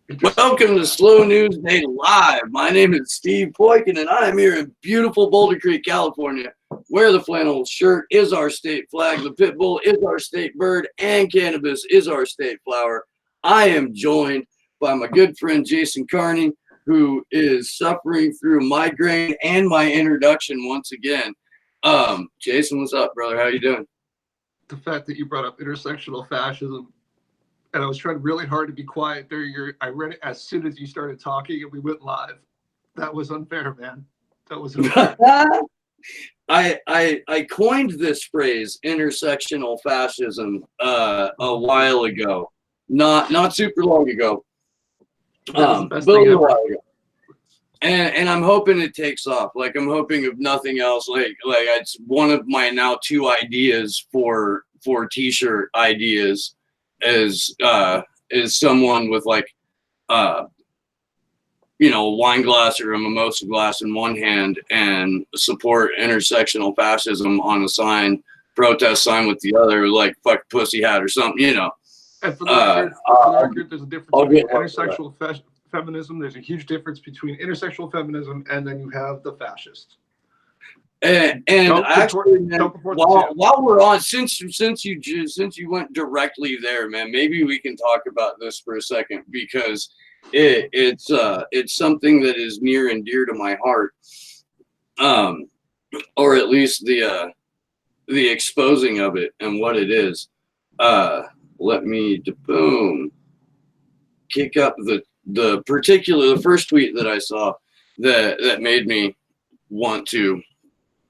Welcome to Slow News Day Live. My name is Steve Poikin, and I am here in beautiful Boulder Creek, California, where the flannel shirt is our state flag, the pit bull is our state bird, and cannabis is our state flower. I am joined by my good friend Jason Carney, who is suffering through migraine and my introduction once again. Jason, what's up, brother? How you doing? The fact that you brought up intersectional fascism, and I was trying really hard to be quiet there. I read it as soon as you started talking, and we went live. That was unfair, man. That was unfair. I coined this phrase, intersectional fascism, a while ago, not super long ago, but a little while ago. And I'm hoping it takes off. Like, I'm hoping of nothing else. Like it's one of my now 2 ideas for t-shirt ideas is someone with like a wine glass or a mimosa glass in one hand and support intersectional fascism on a sign, protest sign with the other, like fuck pussy hat or something, And for the record, there's a difference between intersectional feminism. There's a huge difference between intersectional feminism and then you have the fascists. And actually, man, while we're on, since you went directly there, man, maybe we can talk about this for a second, because it's something that is near and dear to my heart, or at least the exposing of it and what it is. Let me boom kick up the first tweet that I saw that made me want to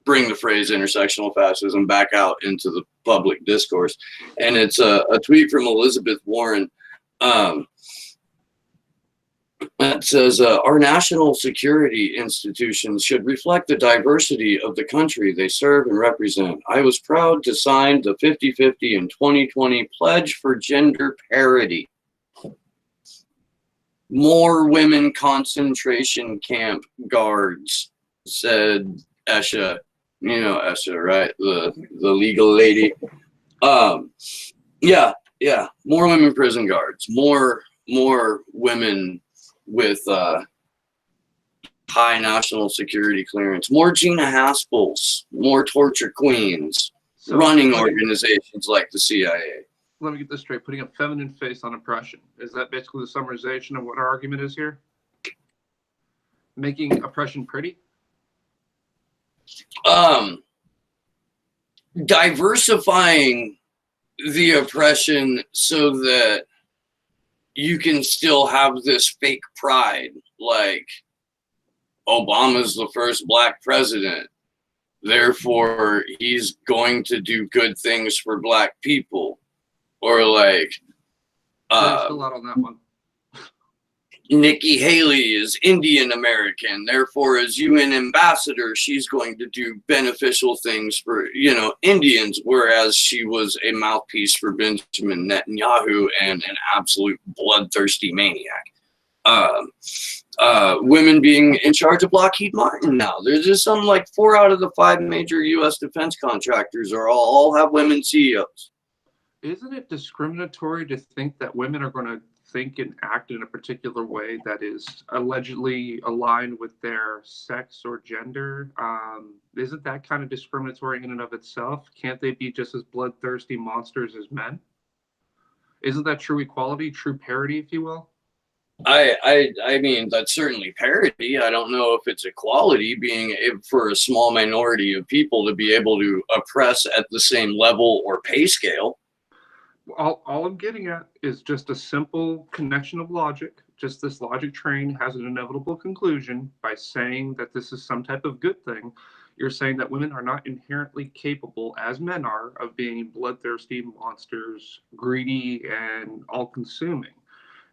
bring the phrase intersectional fascism back out into the public discourse. And it's a tweet from Elizabeth Warren that says, our national security institutions should reflect the diversity of the country they serve and represent. I was proud to sign the 50-50 and 2020 pledge for gender parity. More women concentration camp guards, said Esha. You know Esha, right? The legal lady. Yeah. More women prison guards. More women with high national security clearance. More Gina Haspels. More torture queens. Running organizations like the CIA. Let me get this straight. Putting a feminine face on oppression. Is that basically the summarization of what our argument is here? Making oppression pretty? Diversifying the oppression so that you can still have this fake pride, like Obama's the first black president, therefore he's going to do good things for black people, or like There's still a lot on that one. Nikki Haley is Indian American, therefore as UN ambassador, she's going to do beneficial things for, Indians, whereas she was a mouthpiece for Benjamin Netanyahu and an absolute bloodthirsty maniac. Women being in charge of Lockheed Martin now. There's just something like 4 out of the 5 major U.S. defense contractors all have women CEOs. Isn't it discriminatory to think that women are going to think and act in a particular way that is allegedly aligned with their sex or gender? Isn't that kind of discriminatory in and of itself? Can't they be just as bloodthirsty monsters as men? Isn't that true equality, true parity, if you will? I mean, that's certainly parity. I don't know if it's equality, being for a small minority of people to be able to oppress at the same level or pay scale. All I'm getting at is just a simple connection of logic. Just this logic train has an inevitable conclusion by saying that this is some type of good thing. You're saying that women are not inherently capable, as men are, of being bloodthirsty monsters, greedy, and all-consuming.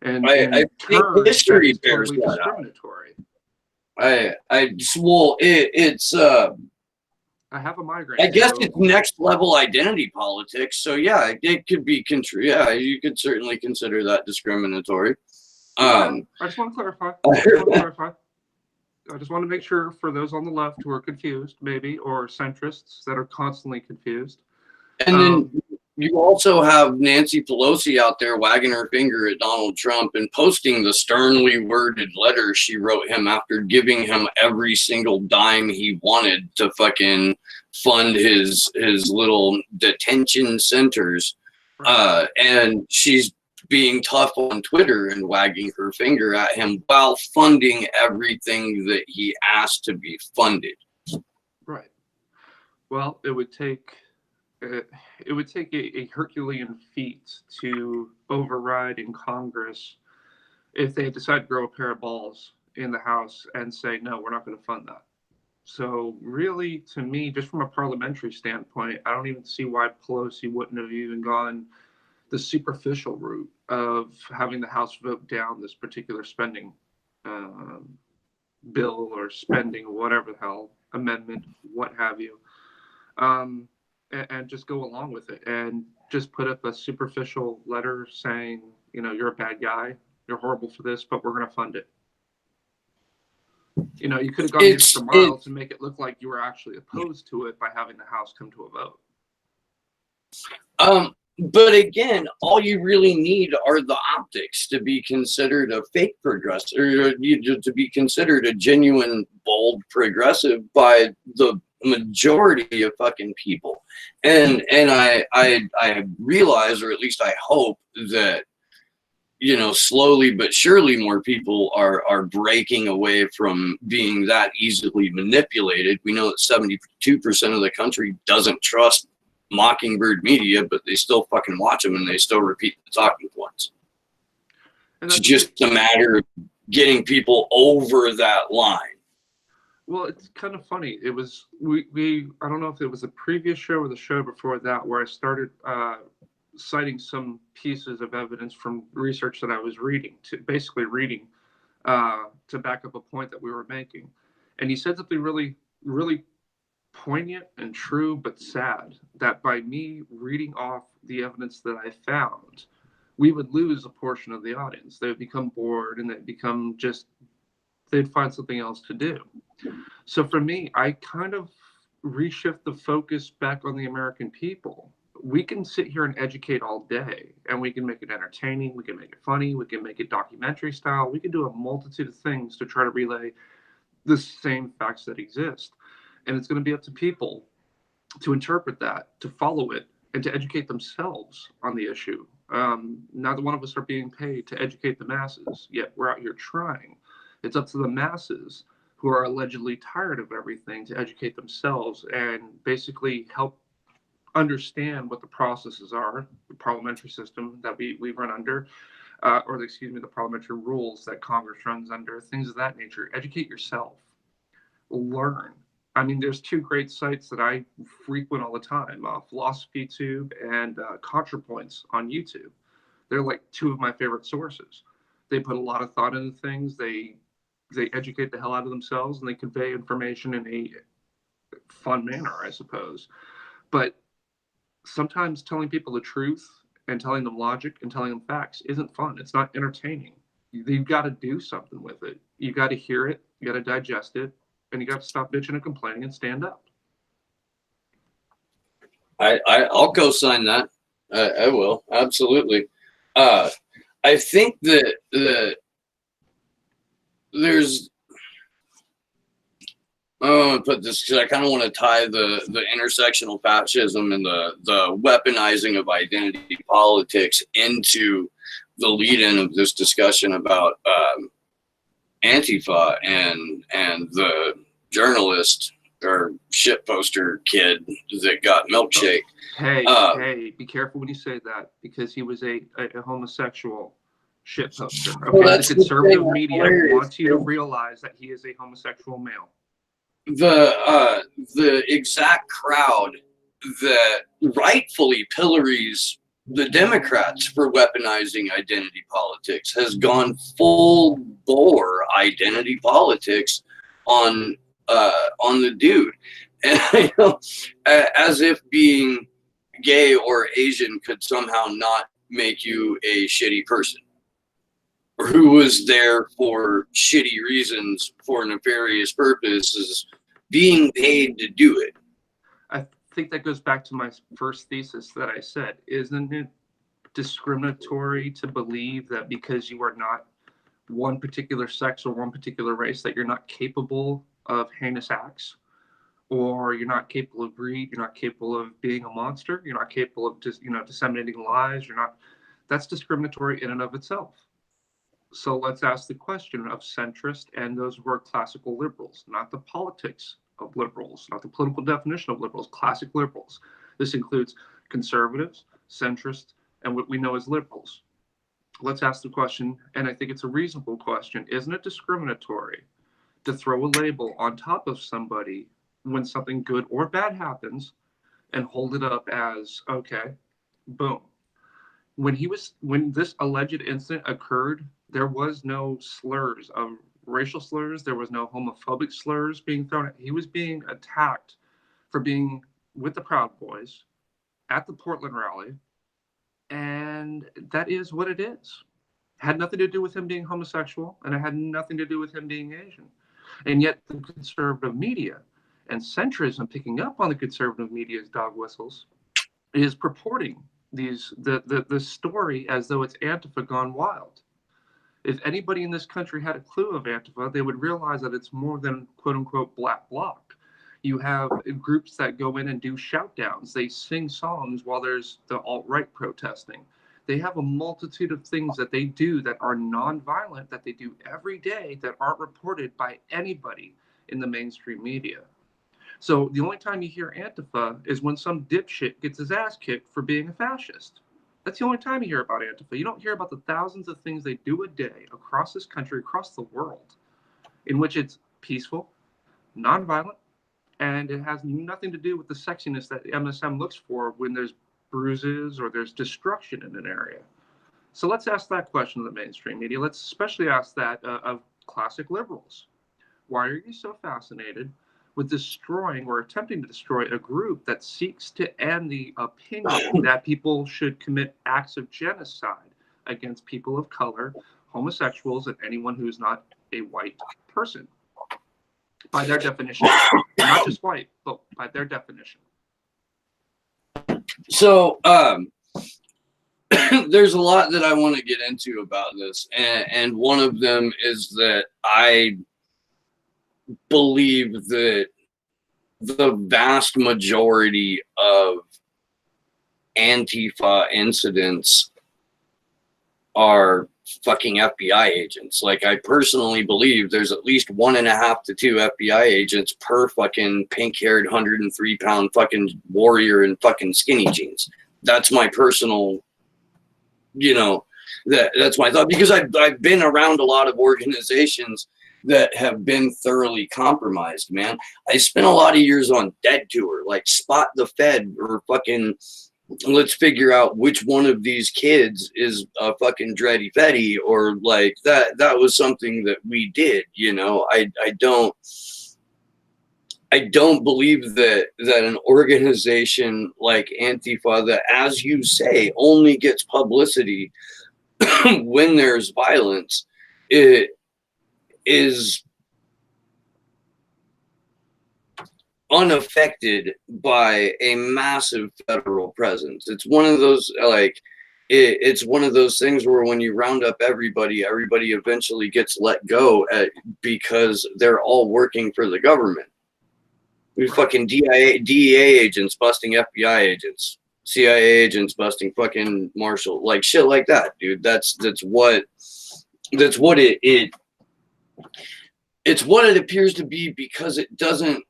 And I think history bears totally that discriminatory. It's I have a migraine. I guess it's next level identity politics. So yeah, it could be you could certainly consider that discriminatory. I just want to clarify. I just want to make sure for those on the left who are confused, maybe, or centrists that are constantly confused. And then you also have Nancy Pelosi out there wagging her finger at Donald Trump and posting the sternly worded letter she wrote him after giving him every single dime he wanted to fucking fund his little detention centers. And she's being tough on Twitter and wagging her finger at him while funding everything that he asked to be funded. Right. Well, it would take a Herculean feat to override in Congress if they decide to grow a pair of balls in the House and say, no, we're not going to fund that. So really, to me, just from a parliamentary standpoint, I don't even see why Pelosi wouldn't have even gone the superficial route of having the House vote down this particular spending bill or spending, whatever the hell, amendment, what have you. And just go along with it and just put up a superficial letter saying, you know, you're a bad guy, you're horrible for this, but we're going to fund it. You know, you could have gone the extra mile to make it look like you were actually opposed to it by having the House come to a vote. But again, all you really need are the optics to be considered a fake progressive, or to be considered a genuine, bold progressive by the majority of fucking people. And I realize, or at least I hope, that, you know, slowly but surely more people are breaking away from being that easily manipulated. We know that 72% of the country doesn't trust Mockingbird media, but they still fucking watch them and they still repeat the talking points. It's just a matter of getting people over that line. Well, it's kind of funny. It was we I don't know if it was the previous show or the show before that where I started citing some pieces of evidence from research that I was reading to back up a point that we were making. And he said something really, really poignant and true, but sad, that by me reading off the evidence that I found, we would lose a portion of the audience. They would become bored and they'd find something else to do. So for me, I kind of reshift the focus back on the American people. We can sit here and educate all day, and we can make it entertaining, we can make it funny, we can make it documentary style, we can do a multitude of things to try to relay the same facts that exist. And it's going to be up to people to interpret that, to follow it, and to educate themselves on the issue. Neither one of us are being paid to educate the masses, yet we're out here trying. It's up to the masses who are allegedly tired of everything to educate themselves and basically help understand what the processes are, the parliamentary system that we run under, the parliamentary rules that Congress runs under, things of that nature. Educate yourself. Learn. I mean, there's two great sites that I frequent all the time, PhilosophyTube and ContraPoints on YouTube. They're like two of my favorite sources. They put a lot of thought into things. They educate the hell out of themselves, and they convey information in a fun manner, I suppose. But sometimes telling people the truth and telling them logic and telling them facts isn't fun. It's not entertaining. You've got to do something with it. You got to hear it. You got to digest it. And you got to stop bitching and complaining and stand up. I'll co-sign that. I will, absolutely. I think that there's. I want to put this because I kind of want to tie the intersectional fascism and the weaponizing of identity politics into the lead-in of this discussion about Antifa and the journalist or shit poster kid that got milkshake. Hey, be careful when you say that, because he was a homosexual shit poster. Okay, well, the conservative media wants you to realize that he is a homosexual male. The exact crowd that rightfully pillories the Democrats for weaponizing identity politics has gone full bore identity politics on the dude, and as if being gay or Asian could somehow not make you a shitty person, or who was there for shitty reasons for nefarious purposes being paid to do it. think that goes back to my first thesis that I said. Isn't it discriminatory to believe that because you are not one particular sex or one particular race that you're not capable of heinous acts, or you're not capable of greed, you're not capable of being a monster, you're not capable of just, disseminating lies, you're not. That's discriminatory in and of itself. So let's ask the question of centrist and those who are classical liberals, not the politics of liberals, not the political definition of liberals, classic liberals. This includes conservatives, centrists, and what we know as liberals. Let's ask the question, and I think it's a reasonable question, isn't it discriminatory to throw a label on top of somebody when something good or bad happens and hold it up as, okay, boom. When this alleged incident occurred, there was no slurs of racial slurs. There was no homophobic slurs being thrown at. He was being attacked for being with the Proud Boys at the Portland rally. And that is what it is. It had nothing to do with him being homosexual, and it had nothing to do with him being Asian. And yet the conservative media and centrism, picking up on the conservative media's dog whistles, is purporting the story as though it's Antifa gone wild. If anybody in this country had a clue of Antifa, they would realize that it's more than quote unquote black bloc. You have groups that go in and do shout downs. They sing songs while there's the alt-right protesting. They have a multitude of things that they do that are non-violent, that they do every day, that aren't reported by anybody in the mainstream media. So the only time you hear Antifa is when some dipshit gets his ass kicked for being a fascist. That's the only time you hear about Antifa. You don't hear about the thousands of things they do a day across this country, across the world, in which it's peaceful, non-violent, and it has nothing to do with the sexiness that MSM looks for when there's bruises or there's destruction in an area. So let's ask that question of the mainstream media. Let's especially ask that of classic liberals. Why are you so fascinated with destroying or attempting to destroy a group that seeks to end the opinion that people should commit acts of genocide against people of color, homosexuals, and anyone who is not a white person? By their definition. Not just white, but by their definition. So there's a lot that I want to get into about this, and one of them is that I believe that the vast majority of Antifa incidents are fucking FBI agents. Like, I personally believe there's at least 1.5 to 2 FBI agents per fucking pink-haired 103-pound fucking warrior in fucking skinny jeans. That's my personal, that's my thought, because I've been around a lot of organizations that have been thoroughly compromised, man. I spent a lot of years on Dead Tour, like Spot the Fed, or fucking let's figure out which one of these kids is a fucking Dreddy Fetty, or like that was something that we did, I don't believe that an organization like Antifa, that, as you say, only gets publicity when there's violence, it is unaffected by a massive federal presence. It's one of those, it's one of those things where when you round up everybody eventually gets let go because they're all working for the government. We fucking DEA agents busting FBI agents, CIA agents busting fucking Marshall, like shit like that, dude. That's what it appears to be, because it doesn't,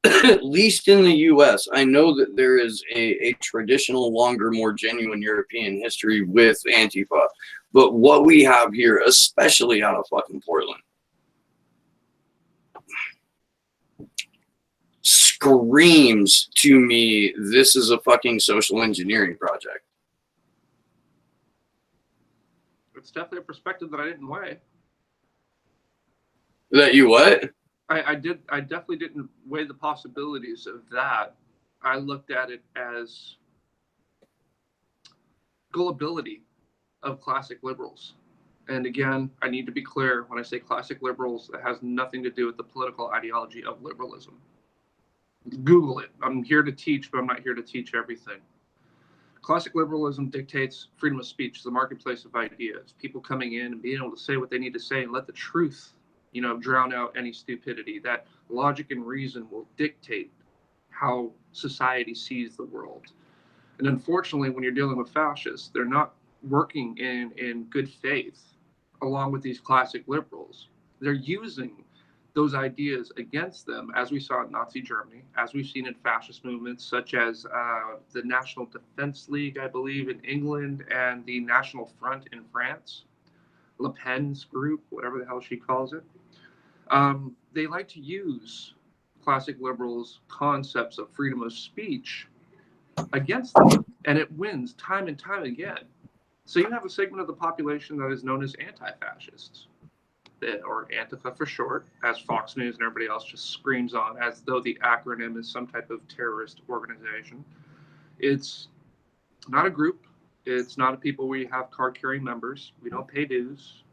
at least in the US, I know that there is a traditional, longer, more genuine European history with Antifa. But what we have here, especially out of fucking Portland, screams to me, this is a fucking social engineering project. It's definitely a perspective that I didn't weigh. That you what? I definitely didn't weigh the possibilities of that. I looked at it as gullibility of classic liberals. And again, I need to be clear, when I say classic liberals, it has nothing to do with the political ideology of liberalism. Google it. I'm here to teach, but I'm not here to teach everything. Classic liberalism dictates freedom of speech, the marketplace of ideas, people coming in and being able to say what they need to say and let the truth, drown out any stupidity. That logic and reason will dictate how society sees the world. And unfortunately, when you're dealing with fascists, they're not working in good faith along with these classic liberals. They're using those ideas against them, as we saw in Nazi Germany, as we've seen in fascist movements such as the National Defense League, I believe, in England, and the National Front in France, Le Pen's group, whatever the hell she calls it. They like to use classic liberals' concepts of freedom of speech against them, and it wins time and time again. So you have a segment of the population that is known as anti-fascists, or Antifa for short, as Fox News and everybody else just screams on, as though the acronym is some type of terrorist organization. It's not a group. It's not a people we have card-carrying members. We don't pay dues.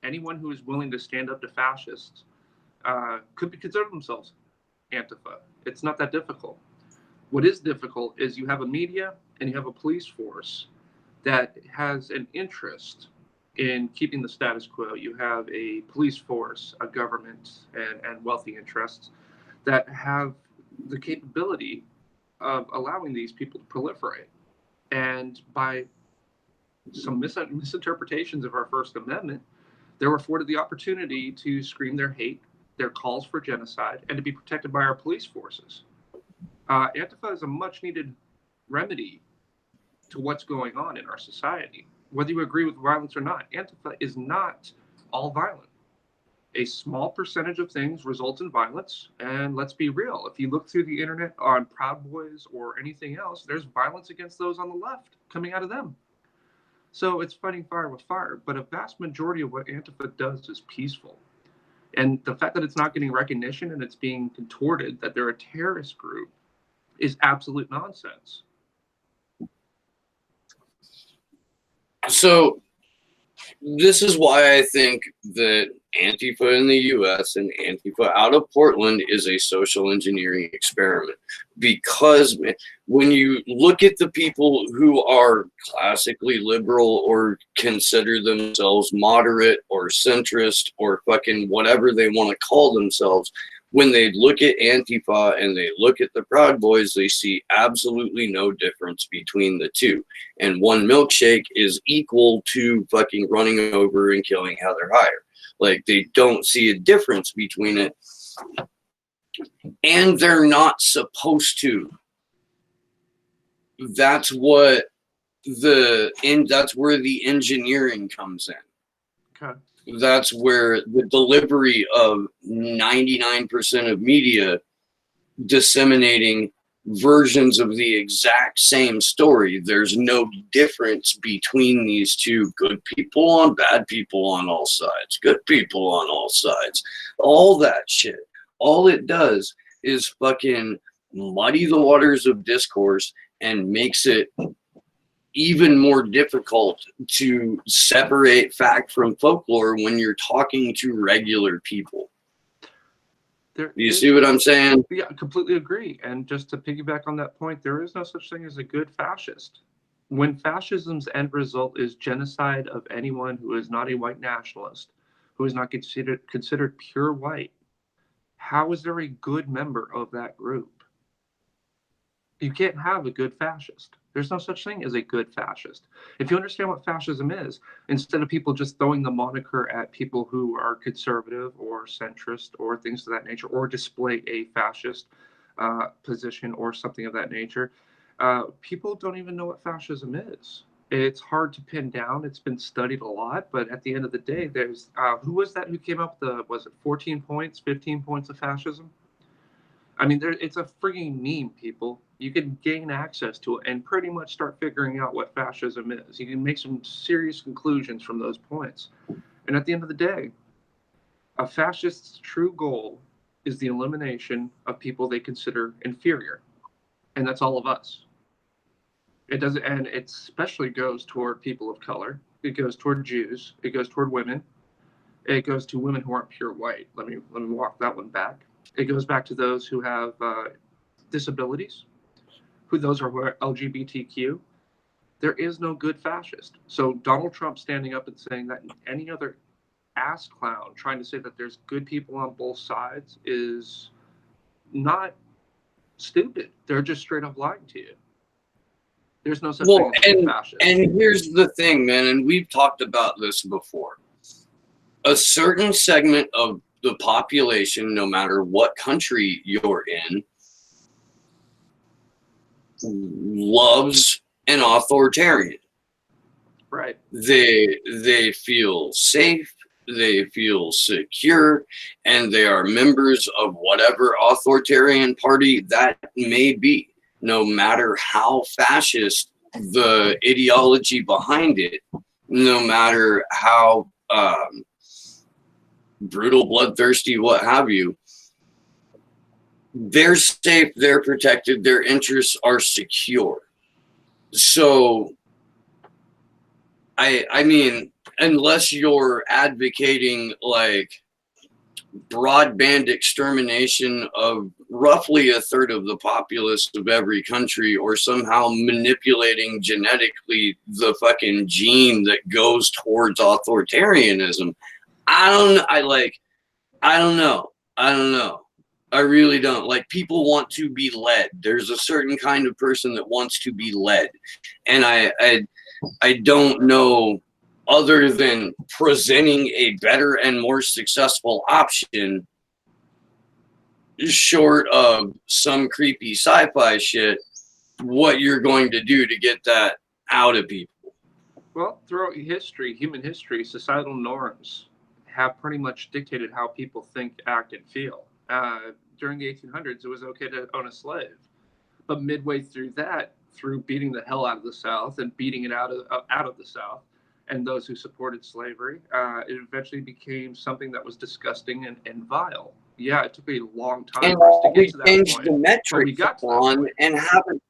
Anyone who is willing to stand up to fascists could be considered themselves Antifa. It's not that difficult. What is difficult is you have a media and you have a police force that has an interest in keeping the status quo. You have a police force, a government, and wealthy interests that have the capability of allowing these people to proliferate. And by some misinterpretations of our First Amendment, they're afforded the opportunity to scream their hate, their calls for genocide, and to be protected by our police forces. Antifa is a much needed remedy to what's going on in our society. Whether you agree with violence or not, Antifa is not all violent. A small percentage of things result in violence, and let's be real. If you look through the internet on Proud Boys or anything else, there's violence against those on the left coming out of them. So it's fighting fire with fire, but a vast majority of what Antifa does is peaceful. And the fact that it's not getting recognition and it's being contorted that they're a terrorist group is absolute nonsense. So this is why I think that Antifa in the US and Antifa out of Portland is a social engineering experiment. Because when you look at the people who are classically liberal or consider themselves moderate or centrist or fucking whatever they want to call themselves, when they look at Antifa and they look at the Proud Boys, they see absolutely no difference between the two. And one milkshake is equal to fucking running over and killing Heather Heyer. Like, they don't see a difference between it. And they're not supposed to. That's what that's where the engineering comes in. Okay. That's where the delivery of 99% of media disseminating versions of the exact same story. There's no difference between these two. Good people on bad people on all sides. Good people on all sides. All that shit. All it does is fucking muddy the waters of discourse and makes it even more difficult to separate fact from folklore when you're talking to regular people. You see what I'm saying? Yeah, I completely agree. And just to piggyback on that point, there is no such thing as a good fascist. When fascism's end result is genocide of anyone who is not a white nationalist, who is not considered pure white, how is there a good member of that group? You can't have a good fascist. There's no such thing as a good fascist. If you understand what fascism is, instead of people just throwing the moniker at people who are conservative or centrist or things of that nature, or display a fascist position or something of that nature, people don't even know what fascism is. It's hard to pin down. It's been studied a lot, but at the end of the day, there's who was that who came up with was it 14 points, 15 points of fascism? I mean, it's a frigging meme, people. You can gain access to it and pretty much start figuring out what fascism is. You can make some serious conclusions from those points. And at the end of the day, a fascist's true goal is the elimination of people they consider inferior. And that's all of us. It doesn't, and it especially goes toward people of color. It goes toward Jews. It goes toward women. It goes to women who aren't pure white. Let me walk that one back. It goes back to those who have disabilities, who those are LGBTQ. There is no good fascist. So Donald Trump standing up and saying that, and any other ass clown trying to say that there's good people on both sides is not stupid. They're just straight up lying to you. There's no such thing as a fascist. And here's the thing, man, and we've talked about this before. A certain segment of the population, no matter what country you're in, loves an authoritarian. Right. They feel safe, they feel secure, and they are members of whatever authoritarian party that may be. No matter how fascist the ideology behind it, no matter how brutal, bloodthirsty, what have you, they're safe, they're protected, their interests are secure. So, I mean, unless you're advocating like broadband extermination of roughly a third of the populace of every country, or somehow manipulating genetically the fucking gene that goes towards authoritarianism, I don't know. I really don't. Like, people want to be led. There's a certain kind of person that wants to be led. And I don't know, other than presenting a better and more successful option, short of some creepy sci-fi shit, what you're going to do to get that out of people. Well, throughout history, human history, societal norms have pretty much dictated how people think, act, and feel. During the 1800s, it was okay to own a slave. But midway through that, through beating the hell out of the South and beating it out of the South, and those who supported slavery, it eventually became something that was disgusting and vile. Yeah, it took a long time And for us to get to that changed point. the metrics on and haven't.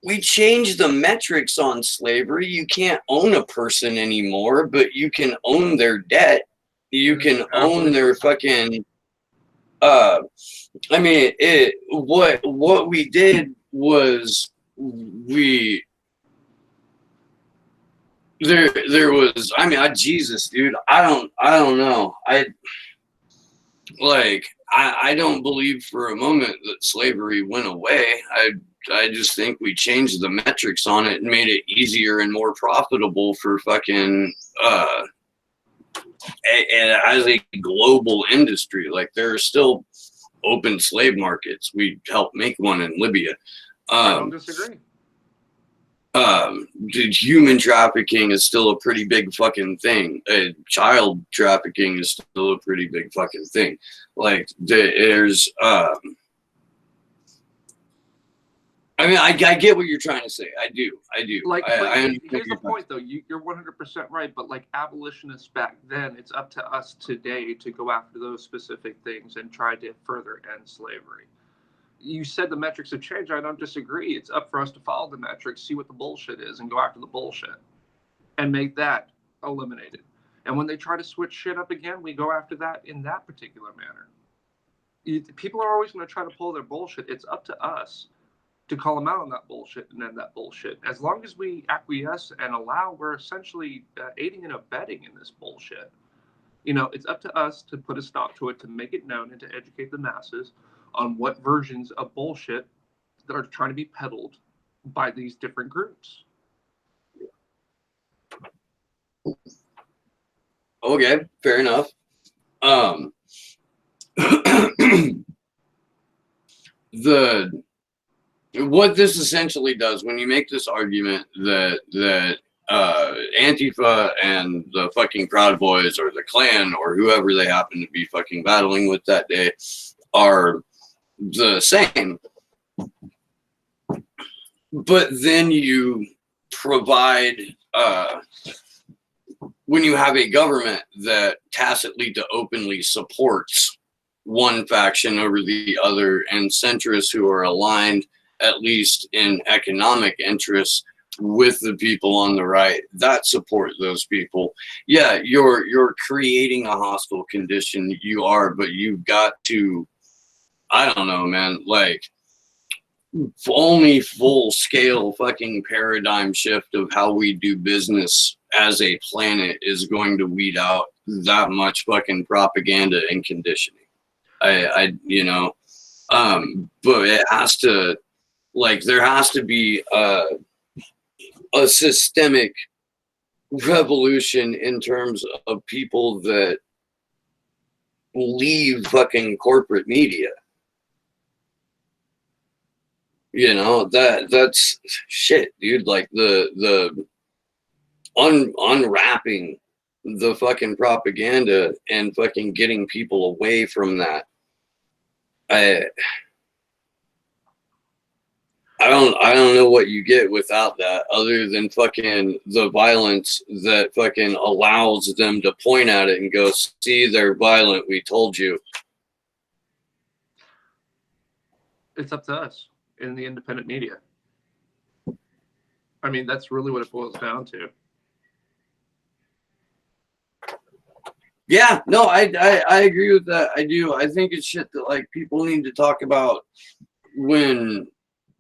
We changed the metrics on slavery. You can't own a person anymore, but you can own their debt. You can own their fucking. I mean, what we did was there was, I mean, Jesus, dude, I don't know. I don't believe for a moment that slavery went away. I just think we changed the metrics on it and made it easier and more profitable for fucking as a global industry. Like, there are still open slave markets. We helped make one in Libya. I don't disagree. Human trafficking is still a pretty big fucking thing. Child trafficking is still a pretty big fucking thing. Like, there's I mean, I get what you're trying to say. I do. Like, here's the point, though. You're 100% right. But like abolitionists back then, it's up to us today to go after those specific things and try to further end slavery. You said the metrics have changed. I don't disagree. It's up for us to follow the metrics, see what the bullshit is, and go after the bullshit and make that eliminated. And when they try to switch shit up again, we go after that in that particular manner. People are always going to try to pull their bullshit. It's up to us to call them out on that bullshit and end that bullshit. As long as we acquiesce and allow, we're essentially aiding and abetting in this bullshit. You know, it's up to us to put a stop to it, to make it known, and to educate the masses on what versions of bullshit that are trying to be peddled by these different groups. Okay, fair enough. What this essentially does, when you make this argument that Antifa and the fucking Proud Boys or the Klan or whoever they happen to be fucking battling with that day are the same, but then you provide when you have a government that tacitly to openly supports one faction over the other, and centrists who are aligned, at least in economic interests, with the people on the right that support those people. Yeah, you're creating a hostile condition. You are, but you've got to, I don't know, man, like only full scale fucking paradigm shift of how we do business as a planet is going to weed out that much fucking propaganda and conditioning. But it has to, like, there has to be a systemic revolution in terms of people that leave fucking corporate media. You know, that's shit, dude. Like the unwrapping the fucking propaganda and fucking getting people away from that. I don't know what you get without that, other than fucking the violence that fucking allows them to point at it and go, see, they're violent, we told you. It's up to us in the independent media. I mean, that's really what it boils down to. Yeah, no, I agree with that. I do. I think it's shit that like people need to talk about when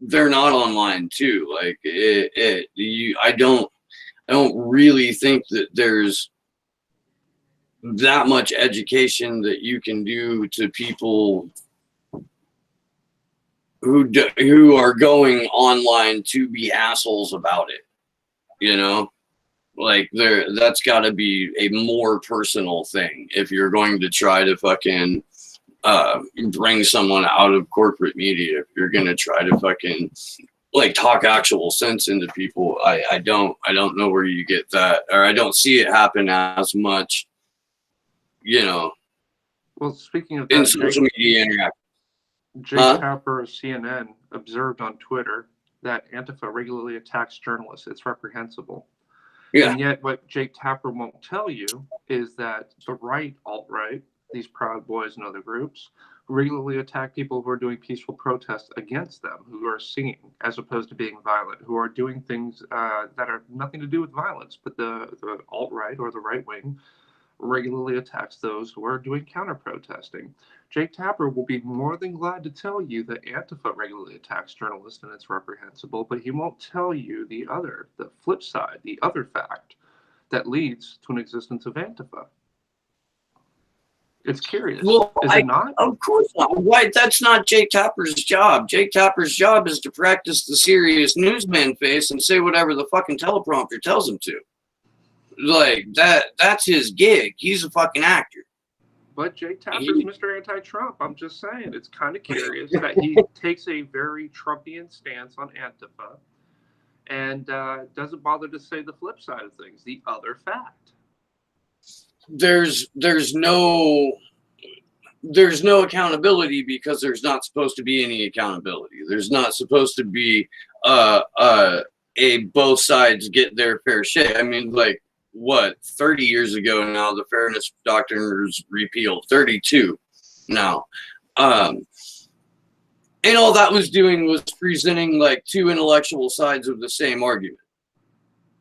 they're not online too. Like I don't really think that there's that much education that you can do to people who are going online to be assholes about it. You know, like that's got to be a more personal thing if you're going to try to fucking bring someone out of corporate media. If you're gonna try to fucking like talk actual sense into people, I don't know where you get that, or I don't see it happen as much, you know. Well, speaking of that, in social media interaction. Jake Tapper of CNN observed on Twitter that Antifa regularly attacks journalists. It's reprehensible. Yeah. And yet what Jake Tapper won't tell you is that the right, alt-right, these Proud Boys and other groups regularly attack people who are doing peaceful protests against them, who are singing as opposed to being violent, who are doing things that are nothing to do with violence. But the alt-right or the right wing regularly attacks those who are doing counter-protesting. Jake Tapper will be more than glad to tell you that Antifa regularly attacks journalists and it's reprehensible, but he won't tell you the flip side, the other fact that leads to an existence of Antifa. It's curious. Well, is it not? Of course not. Why? That's not Jake Tapper's job. Jake Tapper's job is to practice the serious newsman face and say whatever the fucking teleprompter tells him to. Like that's his gig. He's a fucking actor. But Jake Tapper's Mr. Anti-Trump. I'm just saying, it's kind of curious that he takes a very Trumpian stance on Antifa and doesn't bother to say the flip side of things, the other fact. There's no accountability because there's not supposed to be any accountability. There's not supposed to be a both sides get their fair share. I mean, like, what, 30 years ago now, the fairness doctrine was repealed. 32 now. And all that was doing was presenting like two intellectual sides of the same argument.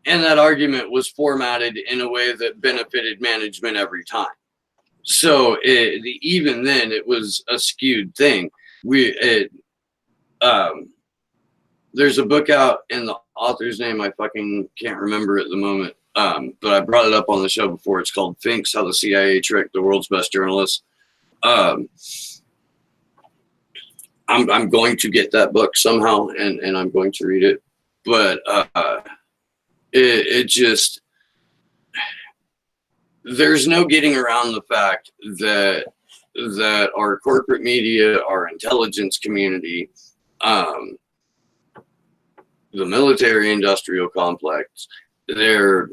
And that argument was formatted in a way that benefited management every time. So even then, it was a skewed thing. There's a book out, and the author's name I fucking can't remember at the moment. But I brought it up on the show before. It's called Finks: How the CIA Tricked the World's Best Journalists. I'm going to get that book somehow, and I'm going to read it. But it just, there's no getting around the fact that our corporate media, our intelligence community, the military industrial complex, they're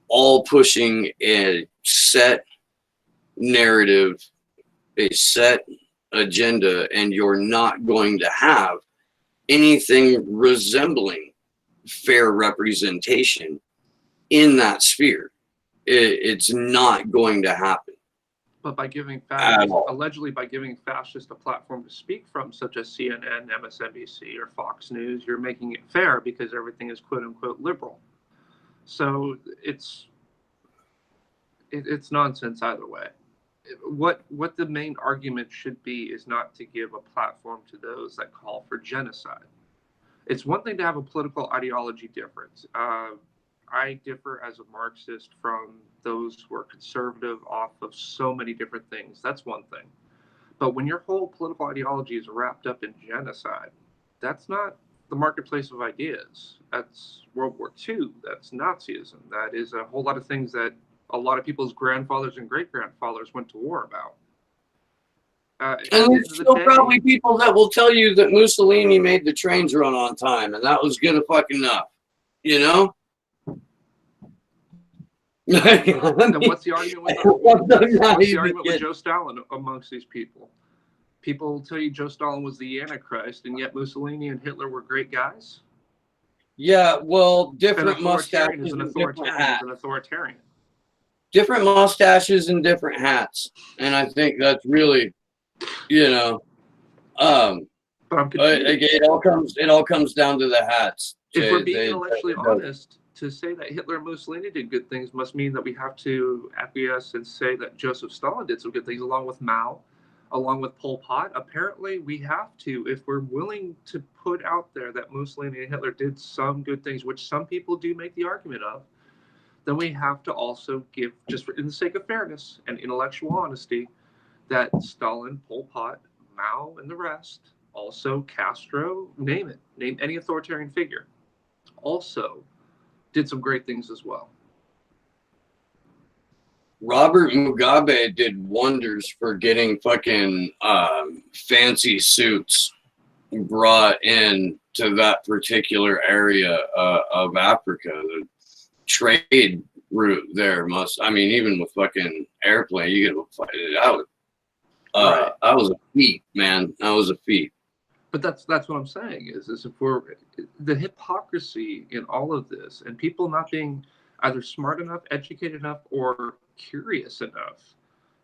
all pushing a set narrative, a set agenda, and you're not going to have anything resembling fair representation in that sphere. It's not going to happen. But by giving at all. allegedly by giving fascists a platform to speak from, such as CNN, MSNBC, or Fox News, you're making it fair because everything is quote unquote liberal. So it's nonsense either way. What the main argument should be is not to give a platform to those that call for genocide. It's one thing to have a political ideology difference. I differ as a Marxist from those who are conservative off of so many different things. That's one thing. But when your whole political ideology is wrapped up in genocide, that's not the marketplace of ideas. That's World War II. That's Nazism. That is a whole lot of things that a lot of people's grandfathers and great-grandfathers went to war about. And there's still probably people that will tell you that Mussolini made the trains run on time, and that was good enough, you know? Then what's the argument with Joe Stalin amongst these people? People will tell you Joe Stalin was the Antichrist, and yet Mussolini and Hitler were great guys? Yeah, well, different mustaches and different hats. an authoritarian. Different mustaches and different hats. And I think that's really, you know, but I'm confused. it all comes down to the hats. If we're being intellectually honest, to say that Hitler and Mussolini did good things must mean that we have to acquiesce and say that Joseph Stalin did some good things, along with Mao, along with Pol Pot. Apparently, we have to, if we're willing to put out there that Mussolini and Hitler did some good things, which some people do make the argument of, then we have to also give, just in the sake of fairness and intellectual honesty, that Stalin, Pol Pot, Mao, and the rest, also Castro, name any authoritarian figure, also did some great things as well. Robert Mugabe did wonders for getting fucking fancy suits brought in to that particular area of Africa. The trade route there even with fucking airplane, you get that was a feat, man. That was a feat. But that's what I'm saying is if we're the hypocrisy in all of this, and people not being either smart enough, educated enough, or curious enough,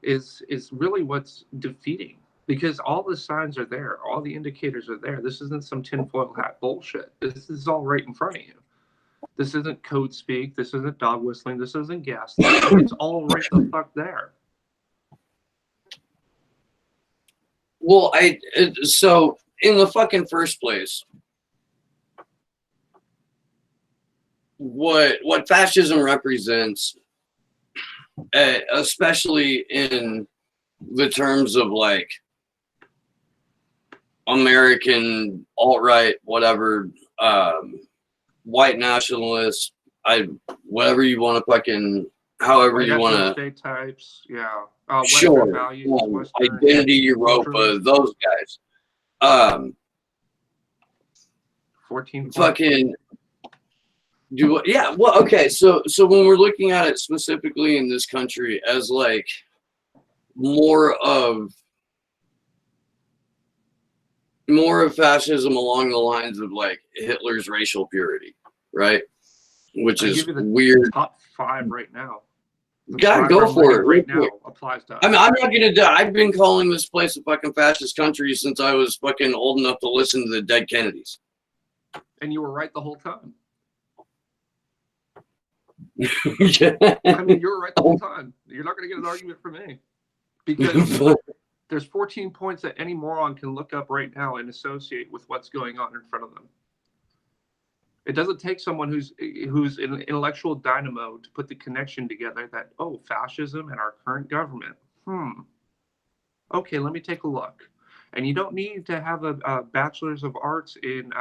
is really what's defeating. Because all the signs are there, all the indicators are there. This isn't some tinfoil hat bullshit. This is all right in front of you. This isn't code speak. This isn't dog whistling. This isn't gaslighting. It's all right the fuck there. Well, so in the fucking first place, what fascism represents, especially in the terms of like American alt-right, whatever, white nationalists, whatever you want to fucking, however you want to, state types, yeah, sure, values, identity Europa, those guys. 14 fucking do, yeah, well, okay, so when we're looking at it specifically in this country as like more of fascism along the lines of like Hitler's racial purity, right? Which is weird. Top 5 right now. God, go for it. Right now applies to us. I mean, I'm not gonna die. I've been calling this place a fucking fascist country since I was fucking old enough to listen to the dead Kennedys. And you were right the whole time. Yeah. I mean, you were right the whole time. You're not gonna get an argument from me. Because there's 14 points that any moron can look up right now and associate with what's going on in front of them. It doesn't take someone who's an intellectual dynamo to put the connection together that, oh, fascism and our current government. Okay, let me take a look. And you don't need to have a bachelor's of arts in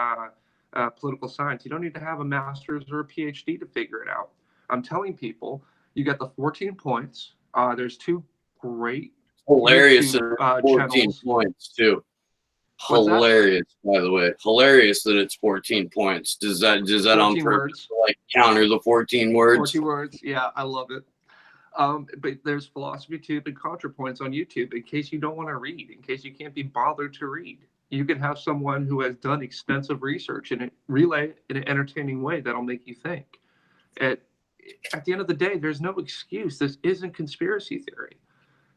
political science. You don't need to have a master's or a PhD to figure it out. I'm telling people, you got the 14 points. There's 2 great hilarious YouTube, 14 channels. Points too. Hilarious, by the way. Hilarious that it's 14 points. Does that on purpose to, like, counter the 14 words? 14 words, yeah, I love it. But there's Philosophy Tube and ContraPoints on YouTube in case you don't want to read, in case you can't be bothered to read. You can have someone who has done extensive research and relay in an entertaining way that'll make you think. At the end of the day, there's no excuse. This isn't conspiracy theory.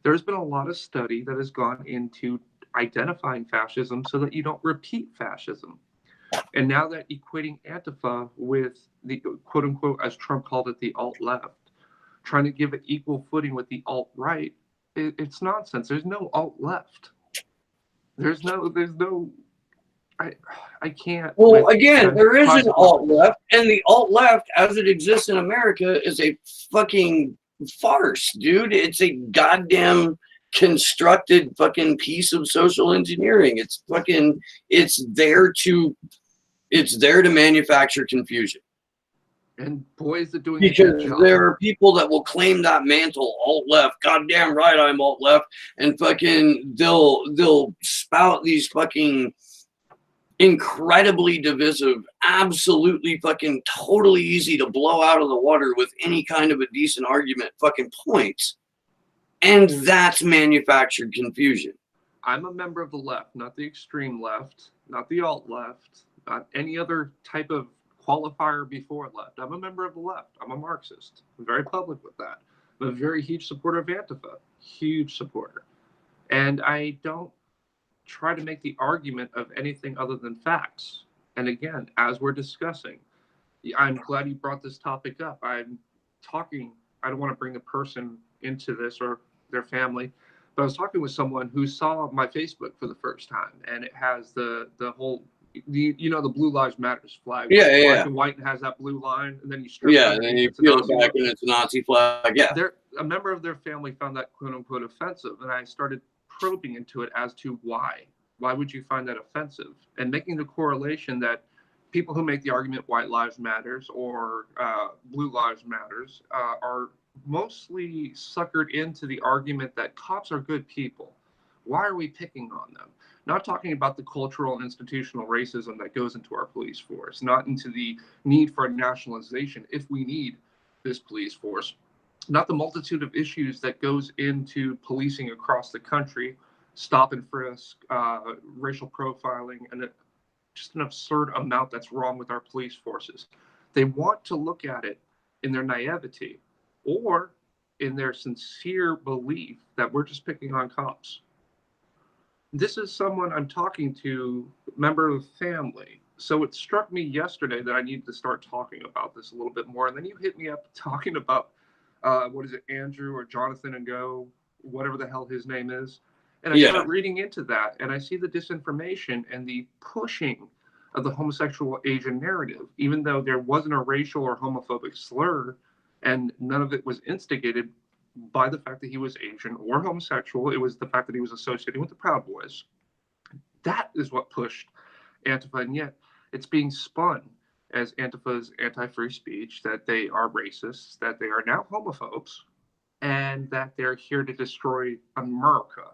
There's been a lot of study that has gone into identifying fascism so that you don't repeat fascism. And now that equating Antifa with the quote unquote, as Trump called it, the alt left, trying to give it equal footing with the alt right, it's nonsense. There's no alt left. There's no, I can't. Well, again, there is an alt left, and the alt left, as it exists in America, is a fucking farce, dude. It's a goddamn constructed fucking piece of social engineering. It's there to manufacture confusion. And boys are doing because there are people that will claim that mantle, alt left. Goddamn right, I'm alt left, and fucking they'll spout these fucking incredibly divisive, absolutely fucking totally easy to blow out of the water with any kind of a decent argument fucking points, and that's manufactured confusion. I'm a member of the left, not the extreme left, not the alt left, not any other type of qualifier before left. I'm a member of the left. I'm a Marxist. I'm very public with that. I'm a very huge supporter of Antifa, huge supporter. And I don't try to make the argument of anything other than facts. And again, as we're discussing, I'm glad you brought this topic up. I'm talking, I don't want to bring the person into this or their family, but I was talking with someone who saw my Facebook for the first time, and it has the whole, the Blue Lives Matters flag. Black and white, and has that blue line, and then you strip it. And then you peel it back and it's a Nazi flag. Yeah. A member of their family found that quote unquote offensive, and I started probing into it as to why. Why would you find that offensive? And making the correlation that people who make the argument white lives matters or blue lives matters are mostly suckered into the argument that cops are good people. Why are we picking on them? Not talking about the cultural and institutional racism that goes into our police force, not into the need for nationalization if we need this police force, not the multitude of issues that goes into policing across the country, stop and frisk, racial profiling, and just an absurd amount that's wrong with our police forces. They want to look at it in their naivety or in their sincere belief that we're just picking on cops. This is someone I'm talking to, member of the family. So it struck me yesterday that I needed to start talking about this a little bit more. And then you hit me up talking about, Andrew or Jonathan and Go, whatever the hell his name is. And I start reading into that, and I see the disinformation and the pushing of the homosexual Asian narrative, even though there wasn't a racial or homophobic slur, and none of it was instigated by the fact that he was Asian or homosexual. It was the fact that he was associated with the Proud Boys. That is what pushed Antifa, and yet it's being spun as Antifa's anti-free speech, that they are racists, that they are now homophobes, and that they're here to destroy America.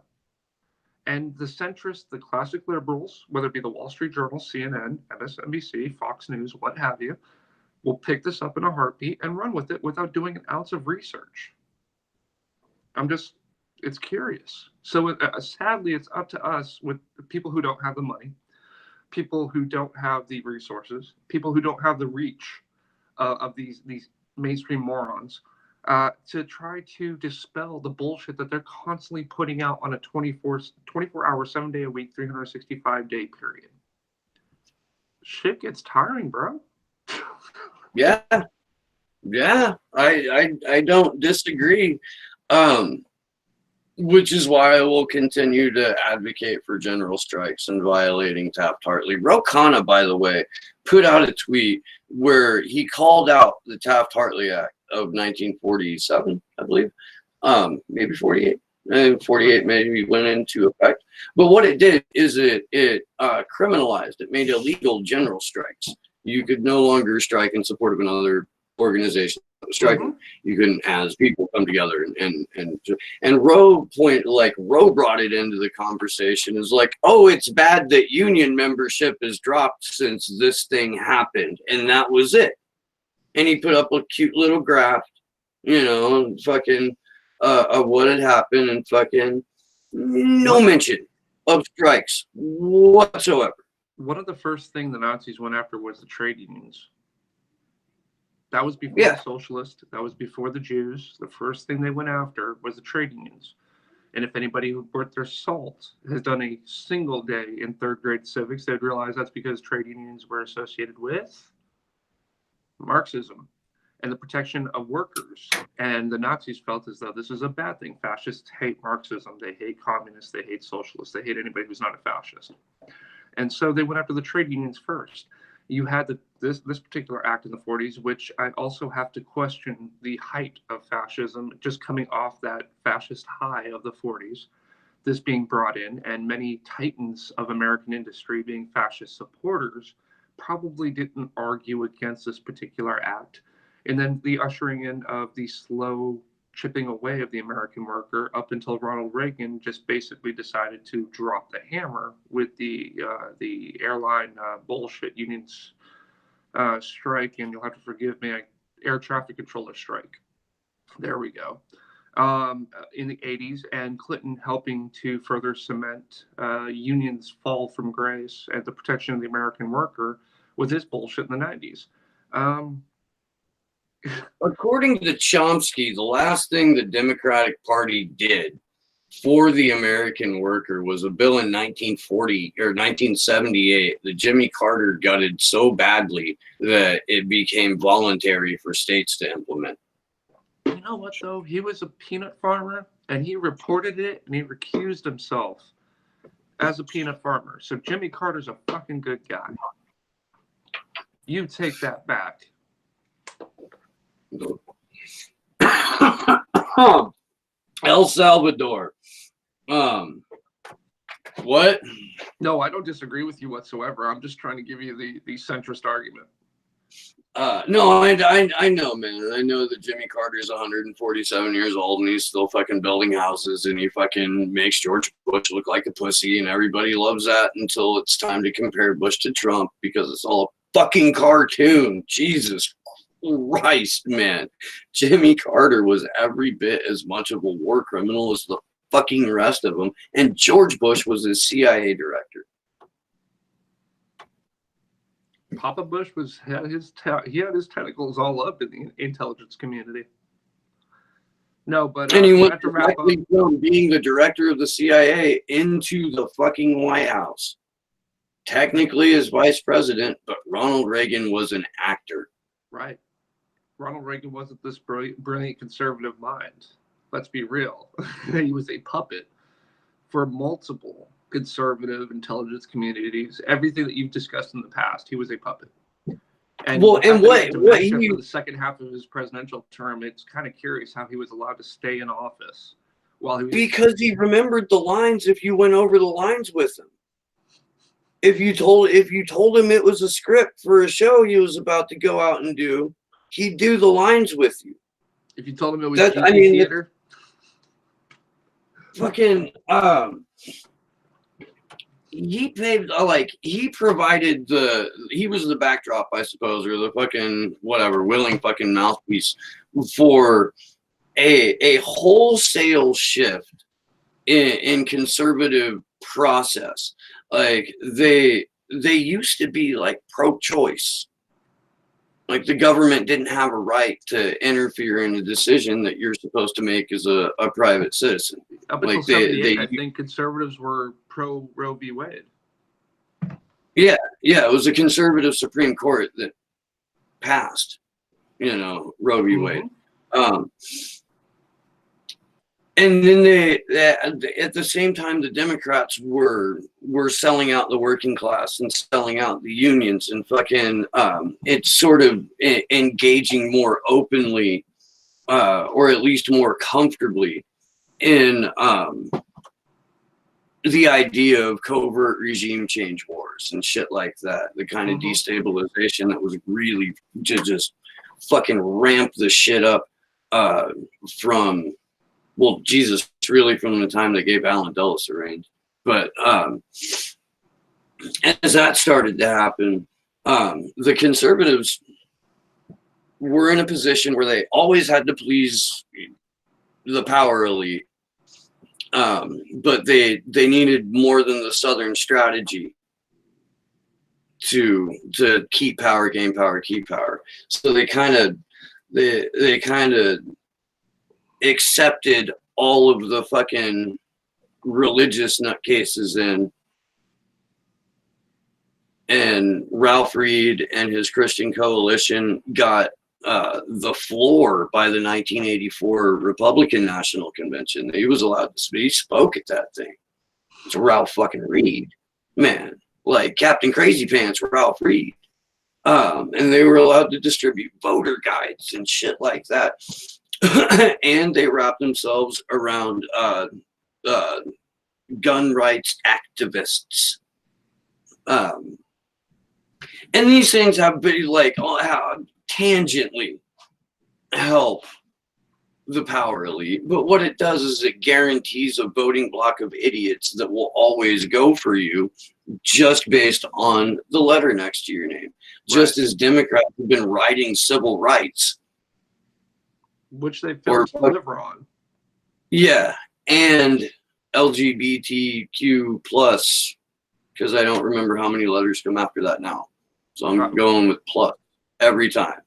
And the centrists, the classic liberals, whether it be the Wall Street Journal, CNN, MSNBC, Fox News, what have you, will pick this up in a heartbeat and run with it without doing an ounce of research. It's curious. So sadly, it's up to us with people who don't have the money, people who don't have the resources, people who don't have the reach of these mainstream morons, to try to dispel the bullshit that they're constantly putting out on a 24-hour, 7-day-a-week, 365-day period. Shit gets tiring, bro. Yeah. I don't disagree. Which is why I will continue to advocate for general strikes and violating Taft-Hartley. Ro Khanna, by the way, put out a tweet where he called out the Taft-Hartley Act of 1947, I believe, maybe 48. And 48 maybe went into effect. But what it did is it criminalized. It made illegal general strikes. You could no longer strike in support of another organization striking. You couldn't, as people come together and Roe brought it into the conversation is like, oh, it's bad that union membership has dropped since this thing happened, and that was it. And he put up a cute little graph, fucking of what had happened, and fucking no mention of strikes whatsoever. One of the first things the Nazis went after was the trade unions. That was before the socialists. That was before the Jews. The first thing they went after was the trade unions. And if anybody who worth their salt has done a single day in third grade civics, they'd realize that's because trade unions were associated with Marxism and the protection of workers. And the Nazis felt as though this is a bad thing. Fascists hate Marxism. They hate communists. They hate socialists. They hate anybody who's not a fascist. And so they went after the trade unions first. You had this particular act in the 40s, which I also have to question the height of fascism, just coming off that fascist high of the 40s, this being brought in, and many titans of American industry being fascist supporters probably didn't argue against this particular act. And then the ushering in of the slow chipping away of the American worker up until Ronald Reagan just basically decided to drop the hammer with the airline bullshit unions strike, and you'll have to forgive me, air traffic controller strike. There we go. In the 80s, and Clinton helping to further cement unions' fall from grace and the protection of the American worker with his bullshit in the 90s. According to Chomsky, the last thing the Democratic Party did for the American worker was a bill in 1940 or 1978 that Jimmy Carter gutted so badly that it became voluntary for states to implement. You know what, though? He was a peanut farmer, and he reported it, and he recused himself as a peanut farmer. So Jimmy Carter's a fucking good guy. You take that back. El Salvador. What? No, I don't disagree with you whatsoever. I'm just trying to give you the centrist argument. No, I know, man. I know that Jimmy Carter's 147 years old and he's still fucking building houses and he fucking makes George Bush look like a pussy and everybody loves that until it's time to compare Bush to Trump because it's all a fucking cartoon. Jesus Christ, man. Jimmy Carter was every bit as much of a war criminal as the fucking rest of them, and George Bush was his CIA director. Papa Bush had his tentacles all up in the intelligence community. No, but and he went directly from being the director of the CIA into the fucking White House. Technically as vice president, but Ronald Reagan was an actor. Right. Ronald Reagan wasn't this brilliant conservative mind. Let's be real. He was a puppet for multiple conservative intelligence communities. Everything that you've discussed in the past, he was a puppet. And what for the second half of his presidential term, it's kind of curious how he was allowed to stay in office while he was, because he remembered the lines if you went over the lines with him. If you told him it was a script for a show he was about to go out and do, he'd do the lines with you. If you told him it was theater, fucking he paved he provided he was the backdrop, I suppose, or the fucking whatever willing fucking mouthpiece for a wholesale shift in conservative process. Like they used to be like pro-choice. Like the government didn't have a right to interfere in a decision that you're supposed to make as a private citizen. Up until 78, I think conservatives were pro Roe v. Wade. Yeah, it was a conservative Supreme Court that passed, Roe v. Wade. And then at the same time, the Democrats were selling out the working class and selling out the unions and fucking it's sort of engaging more openly or at least more comfortably in the idea of covert regime change wars and shit like that. The kind of destabilization that was really to just fucking ramp the shit up from. Well, Jesus, really from the time they gave Alan Dulles a reign. But as that started to happen, the conservatives were in a position where they always had to please the power elite. But they needed more than the Southern strategy to keep power, gain power, keep power. So they kind of accepted all of the fucking religious nutcases in, and Ralph Reed and his Christian Coalition got the floor by the 1984 Republican National Convention. He was allowed to speak. He spoke at that thing. It's Ralph fucking Reed, man, like Captain Crazy Pants, Ralph Reed. And they were allowed to distribute voter guides and shit like that. And they wrapped themselves around gun rights activists. And these things have been like tangentially help the power elite, but what it does is it guarantees a voting block of idiots that will always go for you just based on the letter next to your name. Just as Democrats have been writing civil rights, which they failed to deliver on. Yeah, and LGBTQ plus, because I don't remember how many letters come after that now. So I'm going with plus every time.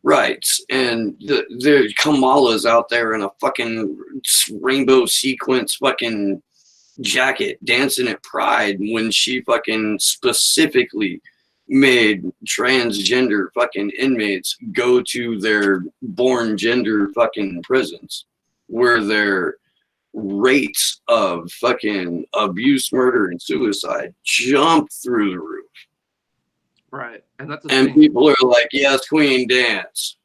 Rights, and the Kamala's out there in a fucking rainbow sequence fucking jacket dancing at Pride when she fucking specifically made transgender fucking inmates go to their born gender fucking prisons where their rates of fucking abuse, murder, and suicide jump through the roof. Right. And that's and thing. People are like, yes, queen, dance.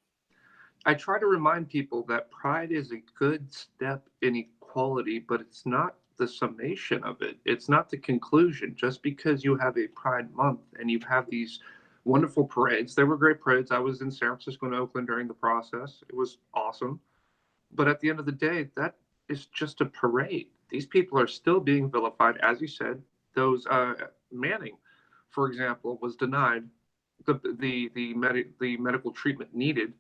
I try to remind people that pride is a good step in equality, but it's not the summation of it. It's not the conclusion. Just because you have a Pride Month and you have these wonderful parades, they were great parades. I was in San Francisco and Oakland during the process. It was awesome. But at the end of the day, that is just a parade. These people are still being vilified. As you said, those Manning, for example, was denied the medical treatment needed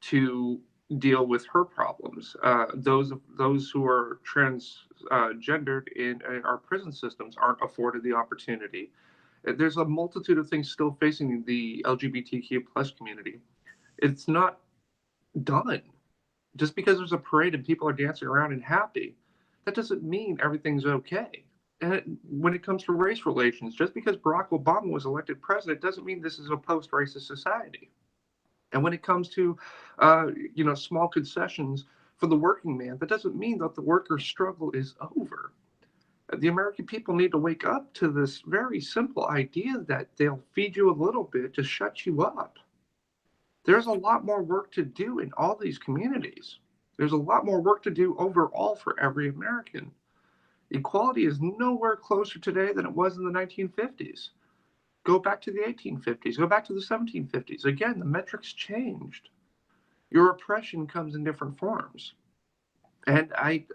to deal with her problems. Those who are transgendered in our prison systems aren't afforded the opportunity. There's a multitude of things still facing the LGBTQ plus community. It's not done. Just because there's a parade and people are dancing around and happy, that doesn't mean everything's okay. And when it comes to race relations, just because Barack Obama was elected president doesn't mean this is a post-racist society. And when it comes to, small concessions for the working man, that doesn't mean that the worker's struggle is over. The American people need to wake up to this very simple idea that they'll feed you a little bit to shut you up. There's a lot more work to do in all these communities. There's a lot more work to do overall for every American. Equality is nowhere closer today than it was in the 1950s. Go back to the 1850s. Go back to the 1750s. Again, the metrics changed. Your oppression comes in different forms. And I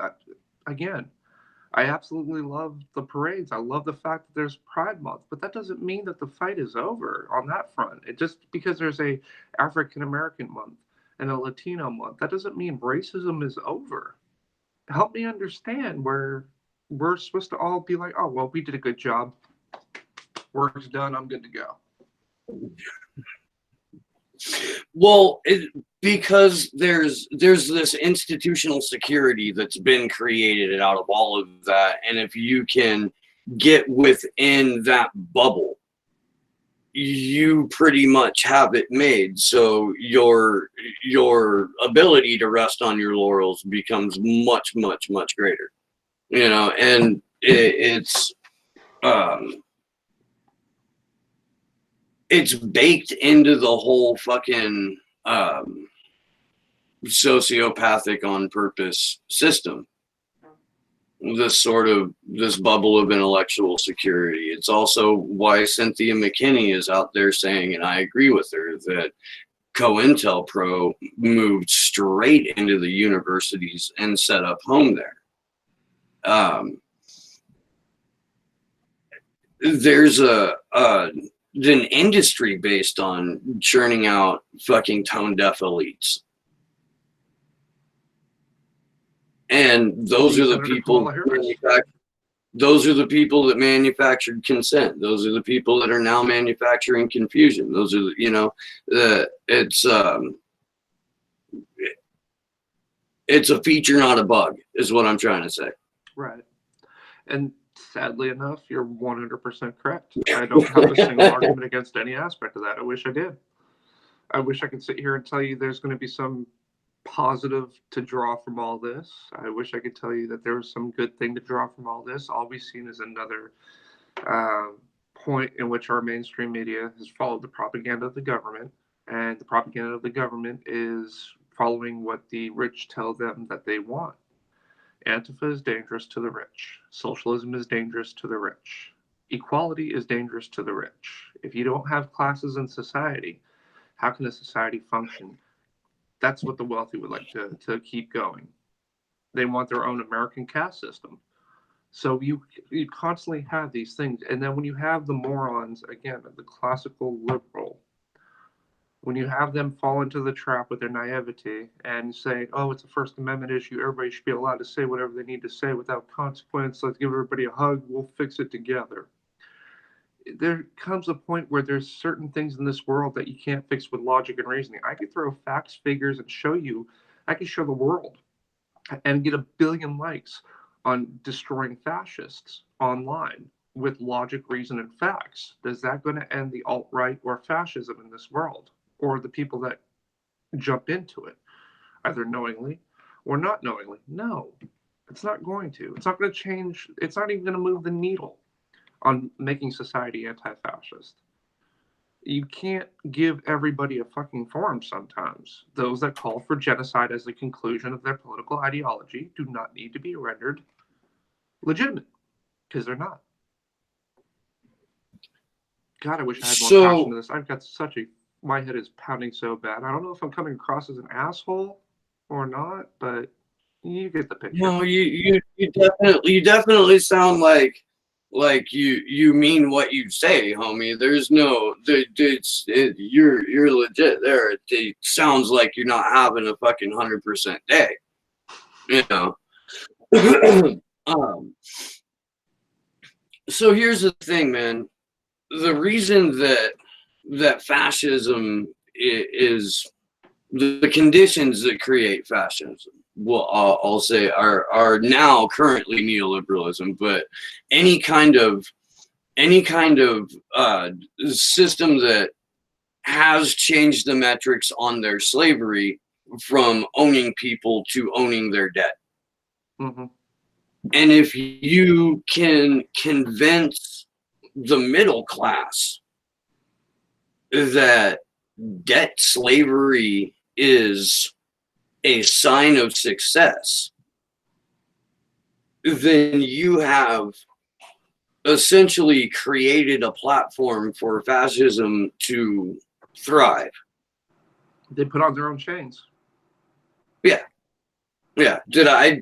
absolutely love the parades. I love the fact that there's Pride Month, but that doesn't mean that the fight is over on that front. It just because there's a African American month and a Latino month, that doesn't mean racism is over. Help me understand where we're supposed to all be like, oh, well, we did a good job. Work's done. I'm good to go. Well, because there's this institutional security that's been created out of all of that, and if you can get within that bubble, you pretty much have it made. So your ability to rest on your laurels becomes much, much, much greater. And it's baked into the whole fucking sociopathic on purpose system. This bubble of intellectual security. It's also why Cynthia McKinney is out there saying, and I agree with her, that COINTELPRO moved straight into the universities and set up home there. There's an industry based on churning out fucking tone deaf elites. And those are the people that manufactured consent. Those are the people that are now manufacturing confusion. Those are It's a feature, not a bug, is what I'm trying to say. Right. And sadly enough, you're 100% correct. I don't have a single argument against any aspect of that. I wish I did. I wish I could sit here and tell you there's going to be some positive to draw from all this. I wish I could tell you that there was some good thing to draw from all this. All we've seen is another point in which our mainstream media has followed the propaganda of the government, and the propaganda of the government is following what the rich tell them that they want. Antifa is dangerous to the rich. Socialism is dangerous to the rich. Equality is dangerous to the rich. If you don't have classes in society, how can a society function? That's what the wealthy would like to keep going. They want their own American caste system. So you constantly have these things. And then when you have the morons, again, the classical liberal, when you have them fall into the trap with their naivety and say, oh, it's a First Amendment issue, everybody should be allowed to say whatever they need to say without consequence, let's give everybody a hug, we'll fix it together. There comes a point where there's certain things in this world that you can't fix with logic and reasoning. I could throw facts, figures, and show you, I could show the world and get 1 billion likes on destroying fascists online with logic, reason, and facts. Is that going to end the alt-right or fascism in this world? Or the people that jump into it, either knowingly or not knowingly? No, it's not going to. It's not going to change. It's not even going to move the needle on making society anti-fascist. You can't give everybody a fucking forum sometimes. Those that call for genocide as the conclusion of their political ideology do not need to be rendered legitimate, because they're not. God, I wish I had more passion to this. I've got my head is pounding so bad. I don't know if I'm coming across as an asshole or not, but you get the picture. No, you definitely sound like you mean what you say, homie. There's no, you're legit there. It sounds like you're not having a fucking 100% day, you know. So here's the thing, man. The reason that fascism is the conditions that create fascism, well, I'll say are now currently neoliberalism, but any kind of system that has changed the metrics on their slavery from owning people to owning their debt. Mm-hmm. And if you can convince the middle class that debt slavery is a sign of success, then you have essentially created a platform for fascism to thrive. They put on their own chains. Yeah. Did I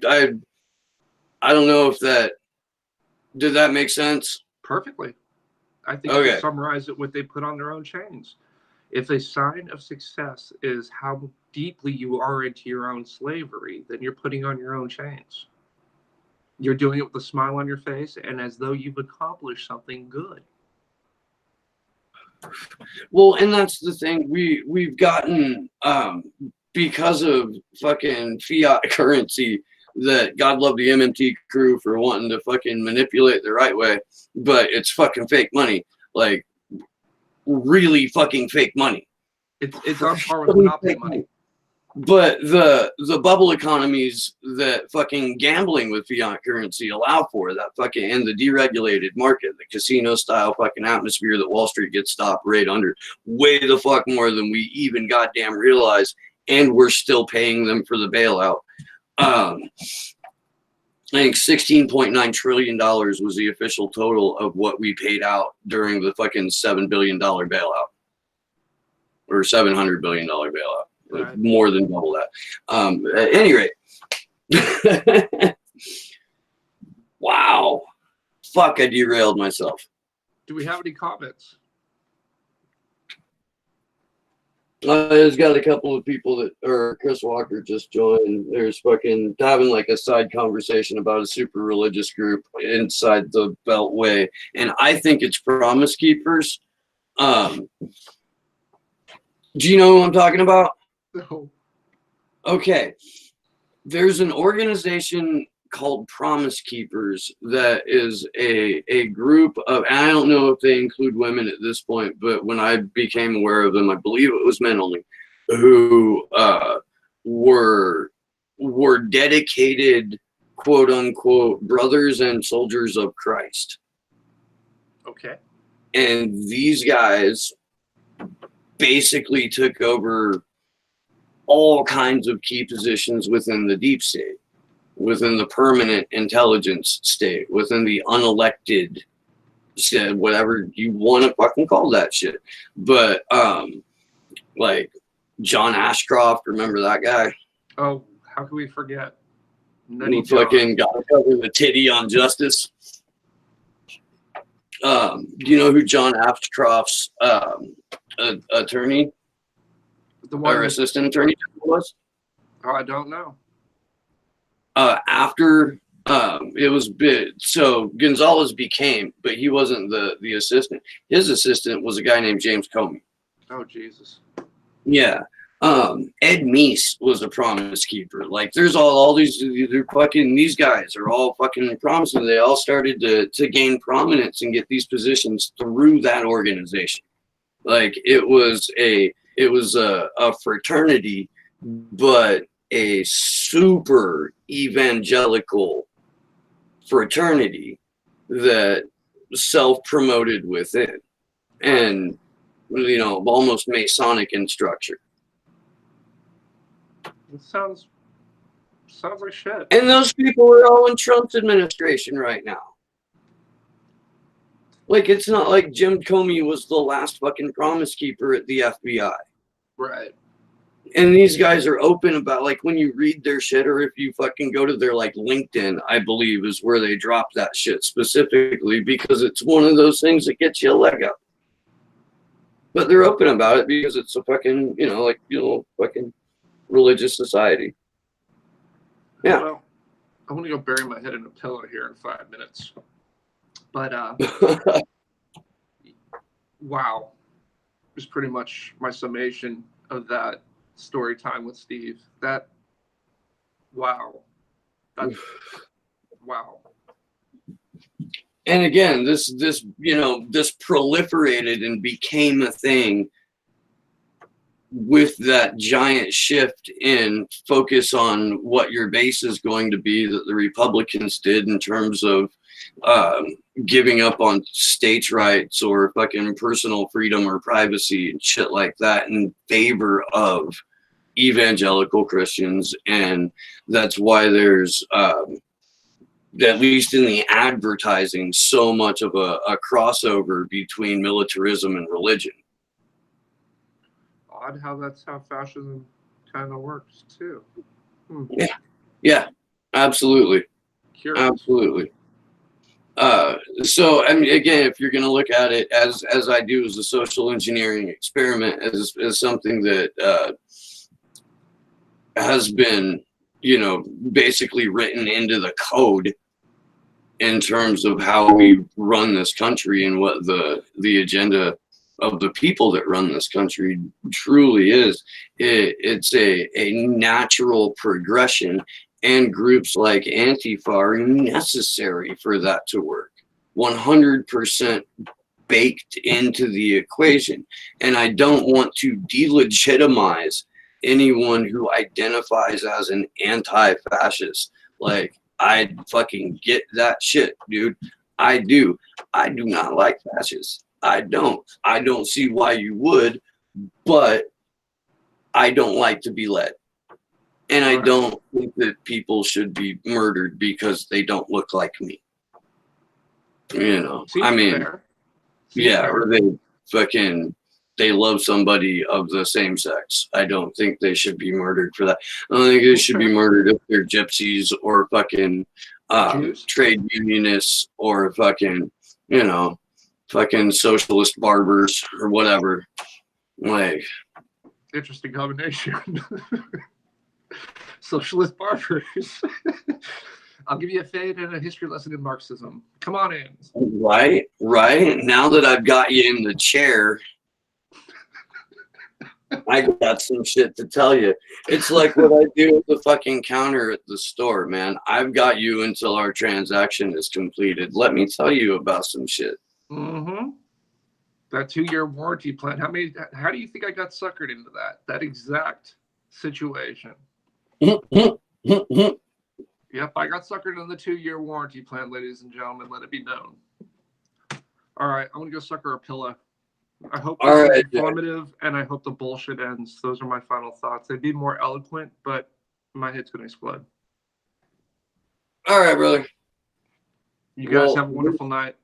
don't know if did that make sense? Perfectly. I think you summarize it with they put on their own chains. If a sign of success is how deeply you are into your own slavery, then you're putting on your own chains. You're doing it with a smile on your face and as though you've accomplished something good. Well, and that's the thing. We've gotten because of fucking fiat currency, that God love the MMT crew for wanting to fucking manipulate the right way, but it's fucking fake money. Like, really fucking fake money. It's on par with monopoly money. But the bubble economies that fucking gambling with fiat currency allow for, that fucking, and the deregulated market, the casino style fucking atmosphere that Wall Street gets stopped right under, way the fuck more than we even goddamn realize, and we're still paying them for the bailout. I think $16.9 trillion was the official total of what we paid out during the fucking $7 billion bailout, or $700 billion bailout. Right. More than double that. At any rate, wow, fuck, I derailed myself. Do we have any comments? There's got a couple of people that, or Chris Walker just joined. There's fucking having like a side conversation about a super religious group inside the Beltway, and I think it's Promise Keepers. Do you know who I'm talking about? No. Okay. there's an organization called Promise Keepers that is a group of, and I don't know if they include women at this point, but when I became aware of them, I believe it was men only, who were dedicated, quote unquote, brothers and soldiers of Christ. Okay. And these guys basically took over all kinds of key positions within the deep state, within the permanent intelligence state, within the unelected state, whatever you want to fucking call that shit. But like John Ashcroft, remember that guy? Oh, how can we forget? Who fucking got to cover the titty on justice. Do you know who John Ashcroft's attorney or assistant attorney was? Oh, I don't know. After it was so Gonzalez became, but he wasn't the assistant. His assistant was a guy named James Comey. Oh, Jesus. Yeah. Ed Meese was a promise keeper. Like, there's all these, they're fucking, these guys are all fucking promising. They all started to gain prominence and get these positions through that organization. Like, it was a fraternity, but a super evangelical fraternity that self-promoted within, and, you know, almost Masonic in structure. It sounds like shit. And those people are all in Trump's administration right now. Like, it's not like Jim Comey was the last fucking promise keeper at the FBI. Right. And these guys are open about, like, when you read their shit, or if you fucking go to their, like, LinkedIn, I believe is where they drop that shit specifically, because it's one of those things that gets you a leg up. But they're open about it because it's a fucking, you know, like, you know, fucking religious society. Yeah. Well, I'm gonna go bury my head in a pillow here in 5 minutes. But wow, is pretty much my summation of that story time with Steve. That wow. And again, this you know, this proliferated and became a thing with that giant shift in focus on what your base is going to be that the Republicans did in terms of giving up on states' rights or fucking personal freedom or privacy and shit like that in favor of evangelical Christians. And that's why there's at least in the advertising, so much of a crossover between militarism and religion. Odd how that's how fascism kind of works too. Yeah, absolutely. Curious. Absolutely. So, I mean, again, if you're going to look at it as I do, as a social engineering experiment, as something that has been, you know, basically written into the code in terms of how we run this country and what the agenda of the people that run this country truly is, it's a natural progression, and groups like Antifa are necessary for that to work. 100% baked into the equation. And I don't want to delegitimize anyone who identifies as an anti-fascist. Like, I fucking get that shit, dude. I do. I do not like fascists. I don't see why you would, but I don't like to be led. And I don't think that people should be murdered because they don't look like me. You know, Seems I mean, fair. yeah, or they love somebody of the same sex. I don't think they should be murdered for that. I don't think they should be murdered if they're gypsies or fucking trade unionists or fucking, you know, fucking socialist barbers or whatever. Like, interesting combination. Socialist barbers. I'll give you a fade and a history lesson in Marxism. Come on in. Right. Now that I've got you in the chair, I got some shit to tell you. It's like what I do at the fucking counter at the store, man. I've got you until our transaction is completed. Let me tell you about some shit. Mm-hmm. That 2-year warranty plan. How do you think I got suckered into that exact situation? Yep, I got suckered into the 2-year warranty plan, ladies and gentlemen. Let it be known. All right, I'm gonna go sucker a pillow. I hope this is informative, and I hope the bullshit ends. Those are my final thoughts. They'd be more eloquent, but my head's gonna explode. All right, brother. You guys have a wonderful night.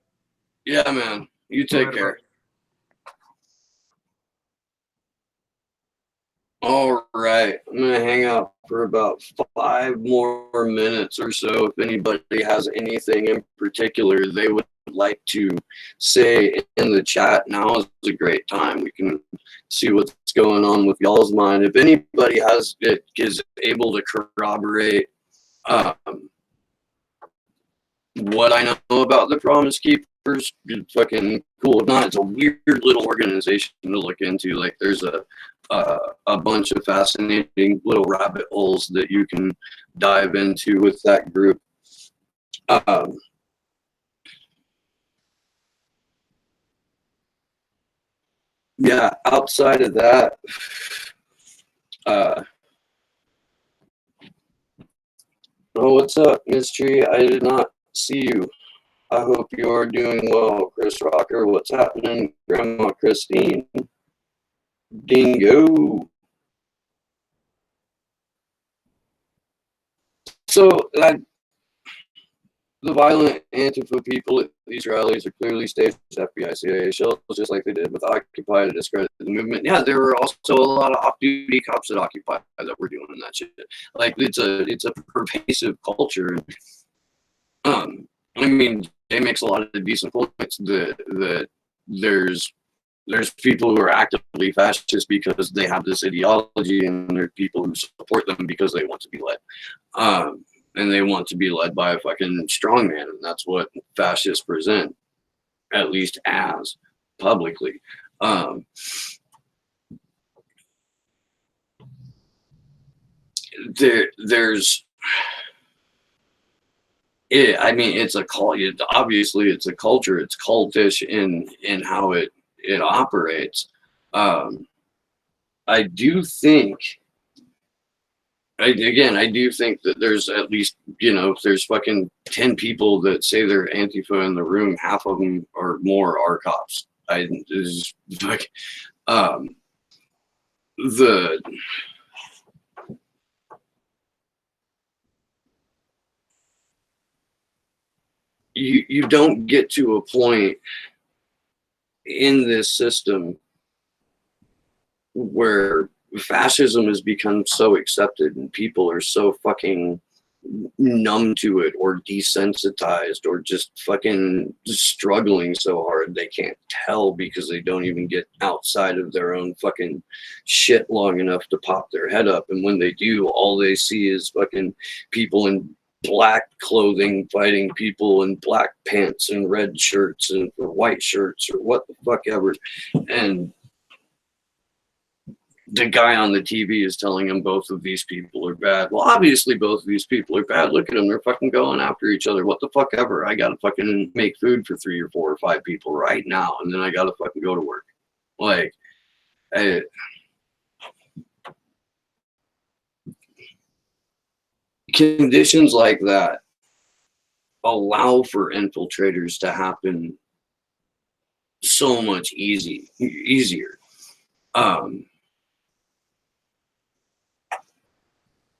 Yeah, man. You take care. All right. I'm going to hang out for about 5 more minutes or so. If anybody has anything in particular they would like to say in the chat, now is a great time. We can see what's going on with y'all's mind. If anybody is able to corroborate what I know about the Promise Keepers, fucking cool. If not, it's a weird little organization to look into. Like, there's a bunch of fascinating little rabbit holes that you can dive into with that group. Yeah, outside of that, oh, what's up, Mystery? I did not see you. I hope you're doing well, Chris Rocker. What's happening, Grandma Christine? Dingo. So, the violent Antifa people at these rallies are clearly staged FBI, CIA shells, just like they did with Occupy to discredit the movement. Yeah, there were also a lot of off-duty cops at Occupy that were doing that shit. Like, it's a pervasive culture. I mean, Jay makes a lot of decent points that there's people who are actively fascist because they have this ideology, and there are people who support them because they want to be led. And they want to be led by a fucking strongman, and that's what fascists present, at least as publicly. There's I mean, it's a cult. Obviously, it's a culture. It's cultish in how it operates. I do think. I do think that there's at least, if there's fucking 10 people that say they're Antifa in the room, half of them or more are cops. You don't get to a point in this system where fascism has become so accepted and people are so fucking numb to it or desensitized or just fucking struggling so hard they can't tell because they don't even get outside of their own fucking shit long enough to pop their head up. And when they do, all they see is fucking people in black clothing fighting people in black pants and red shirts and or white shirts or what the fuck ever. And the guy on the TV is telling him both of these people are bad. Well, obviously both of these people are bad. Look at them. They're fucking going after each other. What the fuck ever. I got to fucking make food for 3 or 4 or 5 people right now. And then I got to fucking go to work. Like, conditions like that allow for infiltrators to happen so much easier.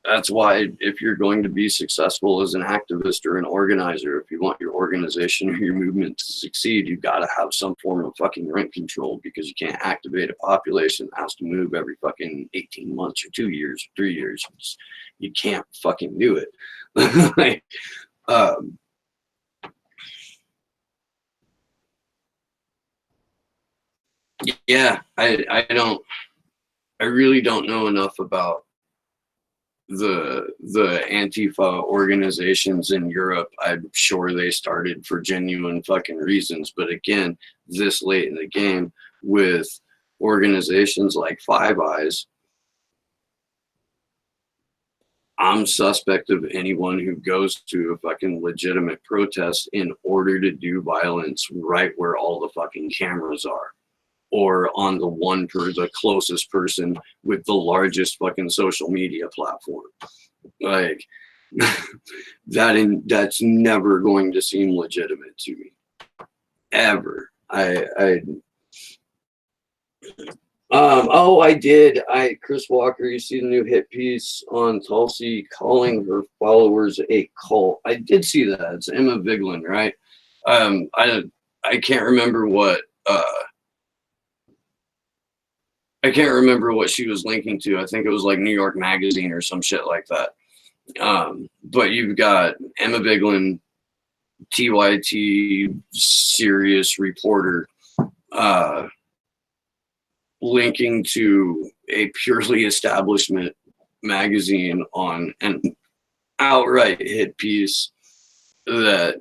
That's why if you're going to be successful as an activist or an organizer, if you want your organization or your movement to succeed, you've got to have some form of fucking rent control, because you can't activate a population that has to move every fucking 18 months or 2 years or 3 years. You can't fucking do it. Like, yeah, I really don't know enough about the Antifa organizations in Europe. I'm sure they started for genuine fucking reasons, but again, this late in the game with organizations like Five Eyes, I'm suspect of anyone who goes to a fucking legitimate protest in order to do violence right where all the fucking cameras are, or on the closest person with the largest fucking social media platform. Like that's never going to seem legitimate to me, ever. I did. Chris Walker, you see the new hit piece on Tulsi calling her followers a cult. I did see that. It's Emma Vigeland, right? I can't remember what she was linking to. I think it was like New York Magazine or some shit like that. But you've got Emma Vigeland, TYT, serious reporter, linking to a purely establishment magazine on an outright hit piece that,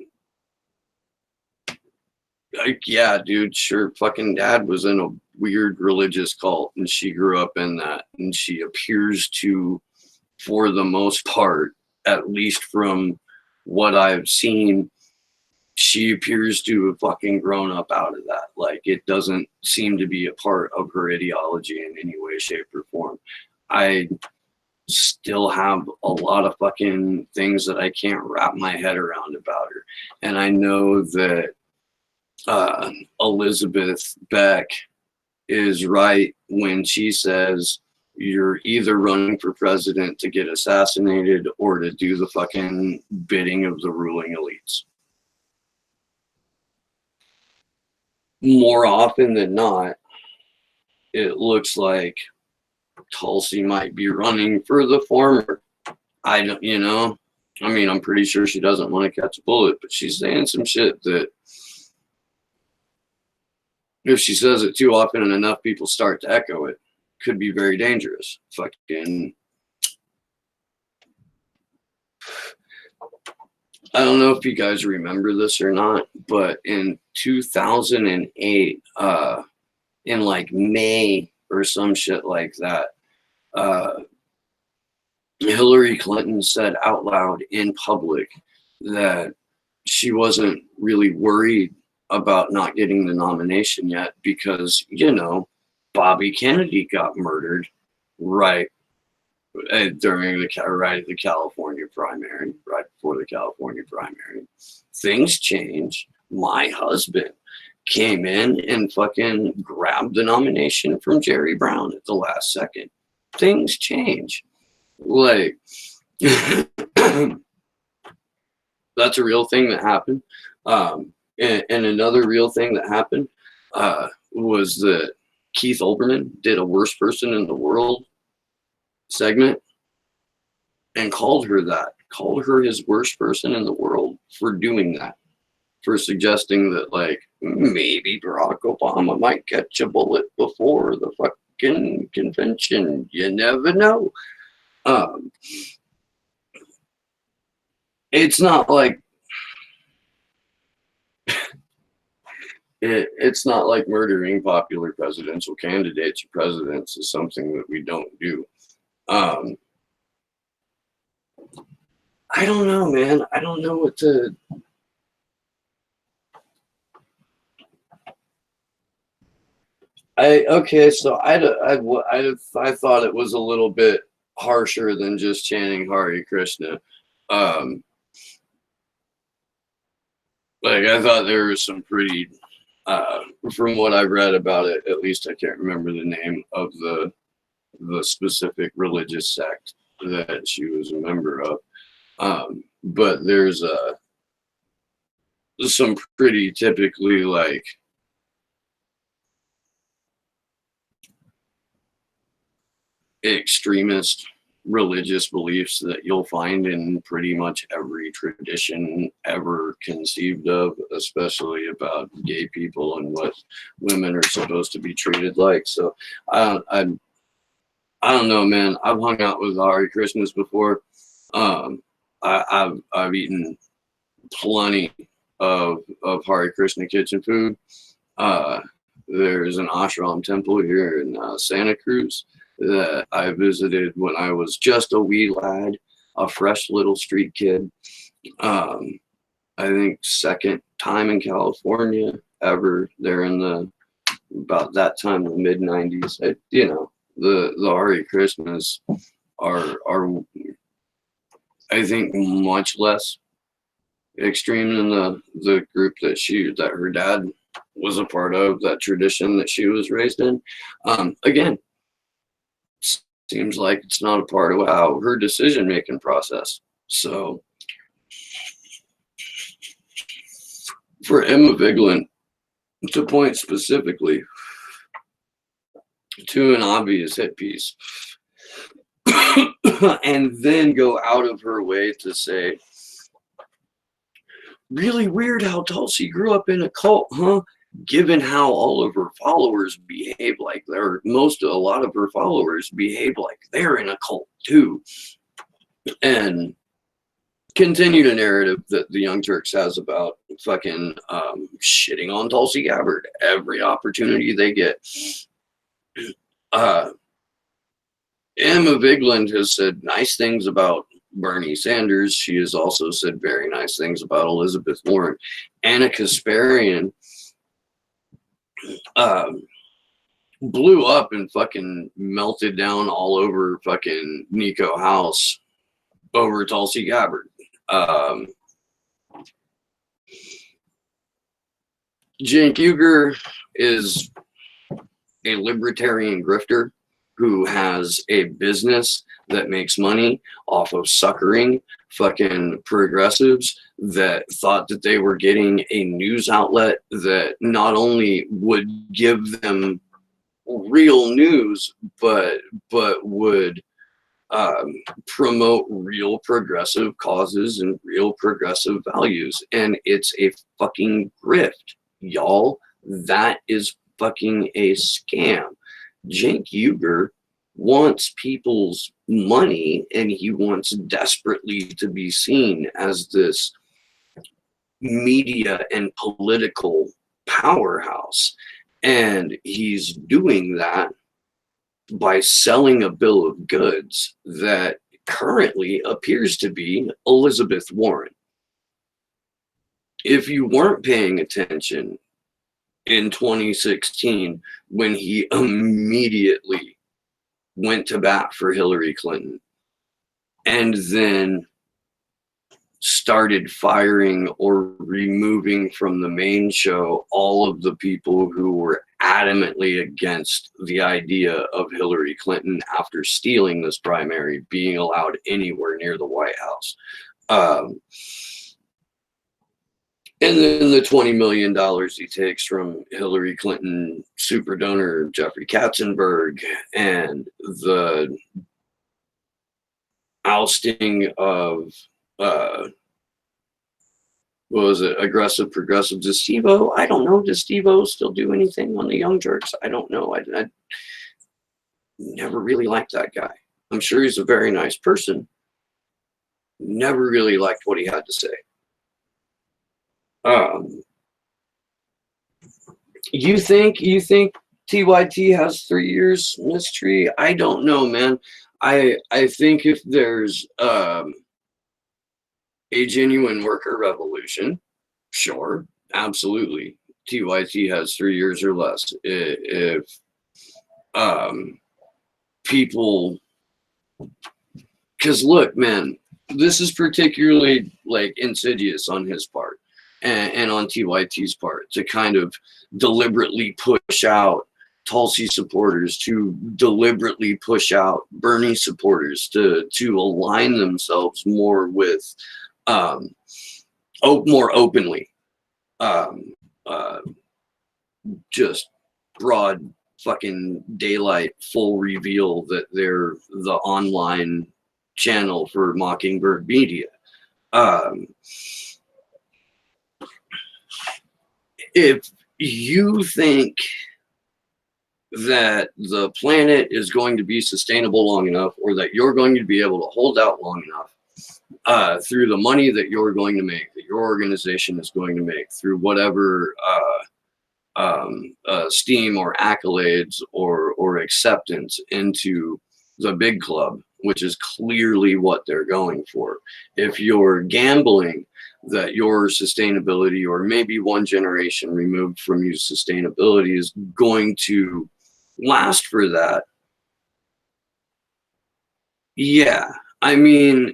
like, yeah, dude, sure, fucking dad was in a weird religious cult and she grew up in that, and she appears to, for the most part, at least from what I've seen, she appears to have fucking grown up out of that. Like, it doesn't seem to be a part of her ideology in any way, shape, or form. I still have a lot of fucking things that I can't wrap my head around about her. And I know that Elizabeth Beck is right when she says you're either running for president to get assassinated or to do the fucking bidding of the ruling elites. More often than not, it looks like Tulsi might be running for the former. I don't, I mean, I'm pretty sure she doesn't want to catch a bullet, but she's saying some shit that if she says it too often and enough people start to echo it, could be very dangerous. Fucking, I don't know if you guys remember this or not, but in 2008, in like May or some shit like that, Hillary Clinton said out loud in public that she wasn't really worried about not getting the nomination yet because, Bobby Kennedy got murdered right during the California primary, right before the California primary. Things change. My husband came in and fucking grabbed the nomination from Jerry Brown at the last second. Things change. Like, that's a real thing that happened. And another real thing that happened was that Keith Olbermann did a worst person in the world segment and called her his worst person in the world for doing that, for suggesting that, like, maybe Barack Obama might catch a bullet before the fucking convention. You never know. It's not like it's not like murdering popular presidential candidates or presidents is something that we don't do. I don't know, man. I don't know what to. So I thought it was a little bit harsher than just chanting Hare Krishna. Like, I thought there was some pretty, from what I've read about it, at least I can't remember the name of the specific religious sect that she was a member of. But there's some pretty typically, like, extremist religious beliefs that you'll find in pretty much every tradition ever conceived of, especially about gay people and what women are supposed to be treated like. So I don't know, man. I've hung out with Hare Krishnas before. I've eaten plenty of Hare Krishna kitchen food. There's an ashram temple here in Santa Cruz that I visited when I was just a wee lad, a fresh little street kid. I think second time in California ever. There in the about that time, the mid '90s. You know, the Hare Krishnas are I think much less extreme than the group that her dad was a part of, that tradition that she was raised in. Again, seems like it's not a part of how her decision making process. So for Emma Vigeland to point specifically to an obvious hit piece and then go out of her way to say, really weird how Tulsi grew up in a cult, huh? Given how all of her followers behave like a lot of her followers behave like they're in a cult too. And continue the narrative that the Young Turks has about fucking shitting on Tulsi Gabbard every opportunity they get. Emma Vigeland has said nice things about Bernie Sanders. She has also said very nice things about Elizabeth Warren. Anna Kasparian blew up and fucking melted down all over fucking Nico House over Tulsi Gabbard. Cenk Uygur is a libertarian grifter who has a business that makes money off of suckering fucking progressives that thought that they were getting a news outlet that not only would give them real news, but would promote real progressive causes and real progressive values. And it's a fucking grift, y'all. That is fucking a scam. Cenk Uygur wants people's money, and he wants desperately to be seen as this media and political powerhouse. And he's doing that by selling a bill of goods that currently appears to be Elizabeth Warren. If you weren't paying attention in 2016, when he immediately went to bat for Hillary Clinton and then started firing or removing from the main show all of the people who were adamantly against the idea of Hillary Clinton after stealing this primary being allowed anywhere near the White House. And then the $20 million he takes from Hillary Clinton super donor Jeffrey Katzenberg, and the ousting of what was it, aggressive progressive Destivo? I don't know. Does Destivo still do anything on the Young Turks? I don't know. I never really liked that guy. I'm sure he's a very nice person. Never really liked what he had to say. You think TYT has 3 years mystery? I don't know, man. I think if there's a genuine worker revolution, sure, absolutely, TYT has 3 years or less. If people, because look, man, this is particularly like insidious on his part and on TYT's part to kind of deliberately push out Tulsi supporters, to deliberately push out Bernie supporters, to align themselves more with more openly, just broad fucking daylight, full reveal that they're the online channel for Mockingbird Media. If you think that the planet is going to be sustainable long enough, or that you're going to be able to hold out long enough through the money that you're going to make, that your organization is going to make, through whatever steam or accolades or acceptance into the big club, which is clearly what they're going for. If you're gambling that your sustainability, or maybe one generation removed from you sustainability, is going to last for that, yeah, I mean,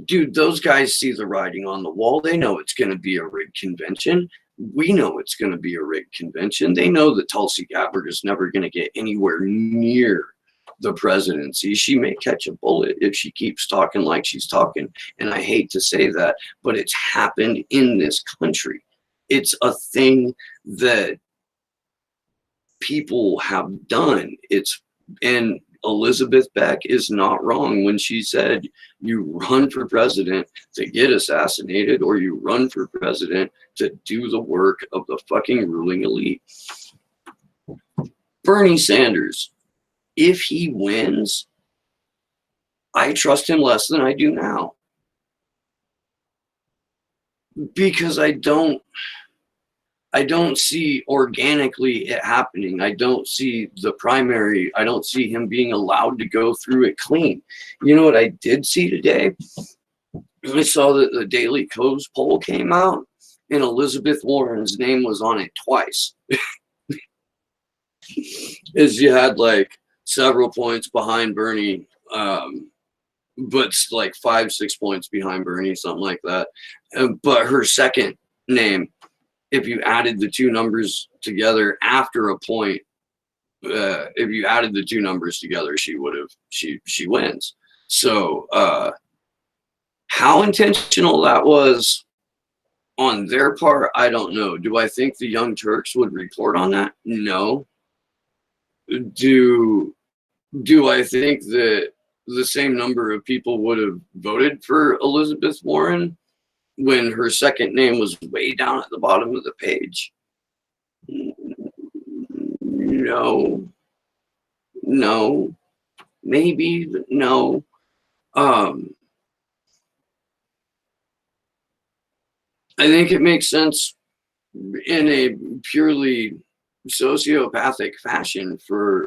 dude, those guys see the writing on the wall. They know it's going to be a rigged convention. We know it's going to be a rigged convention. They know that Tulsi Gabbard is never going to get anywhere near the presidency. She may catch a bullet if she keeps talking like she's talking. And I hate to say that, but it's happened in this country. It's a thing that people have done. And Elizabeth Beck is not wrong when she said, you run for president to get assassinated, or you run for president to do the work of the fucking ruling elite. Bernie Sanders, if he wins, I trust him less than I do now. Because I don't see organically it happening. I don't see the primary. I don't see him being allowed to go through it clean. You know what I did see today? I saw that the Daily Kos poll came out, and Elizabeth Warren's name was on it twice. As you had like several points behind Bernie, but like 5-6 points behind Bernie, something like that. But her second name, if you added the two numbers together after a point, if you added the two numbers together, she wins. So how intentional that was on their part, I don't know. Do I think the Young Turks would report on that? No. Do I think that the same number of people would have voted for Elizabeth Warren when her second name was way down at the bottom of the page? No, maybe, but no. I think it makes sense in a purely sociopathic fashion for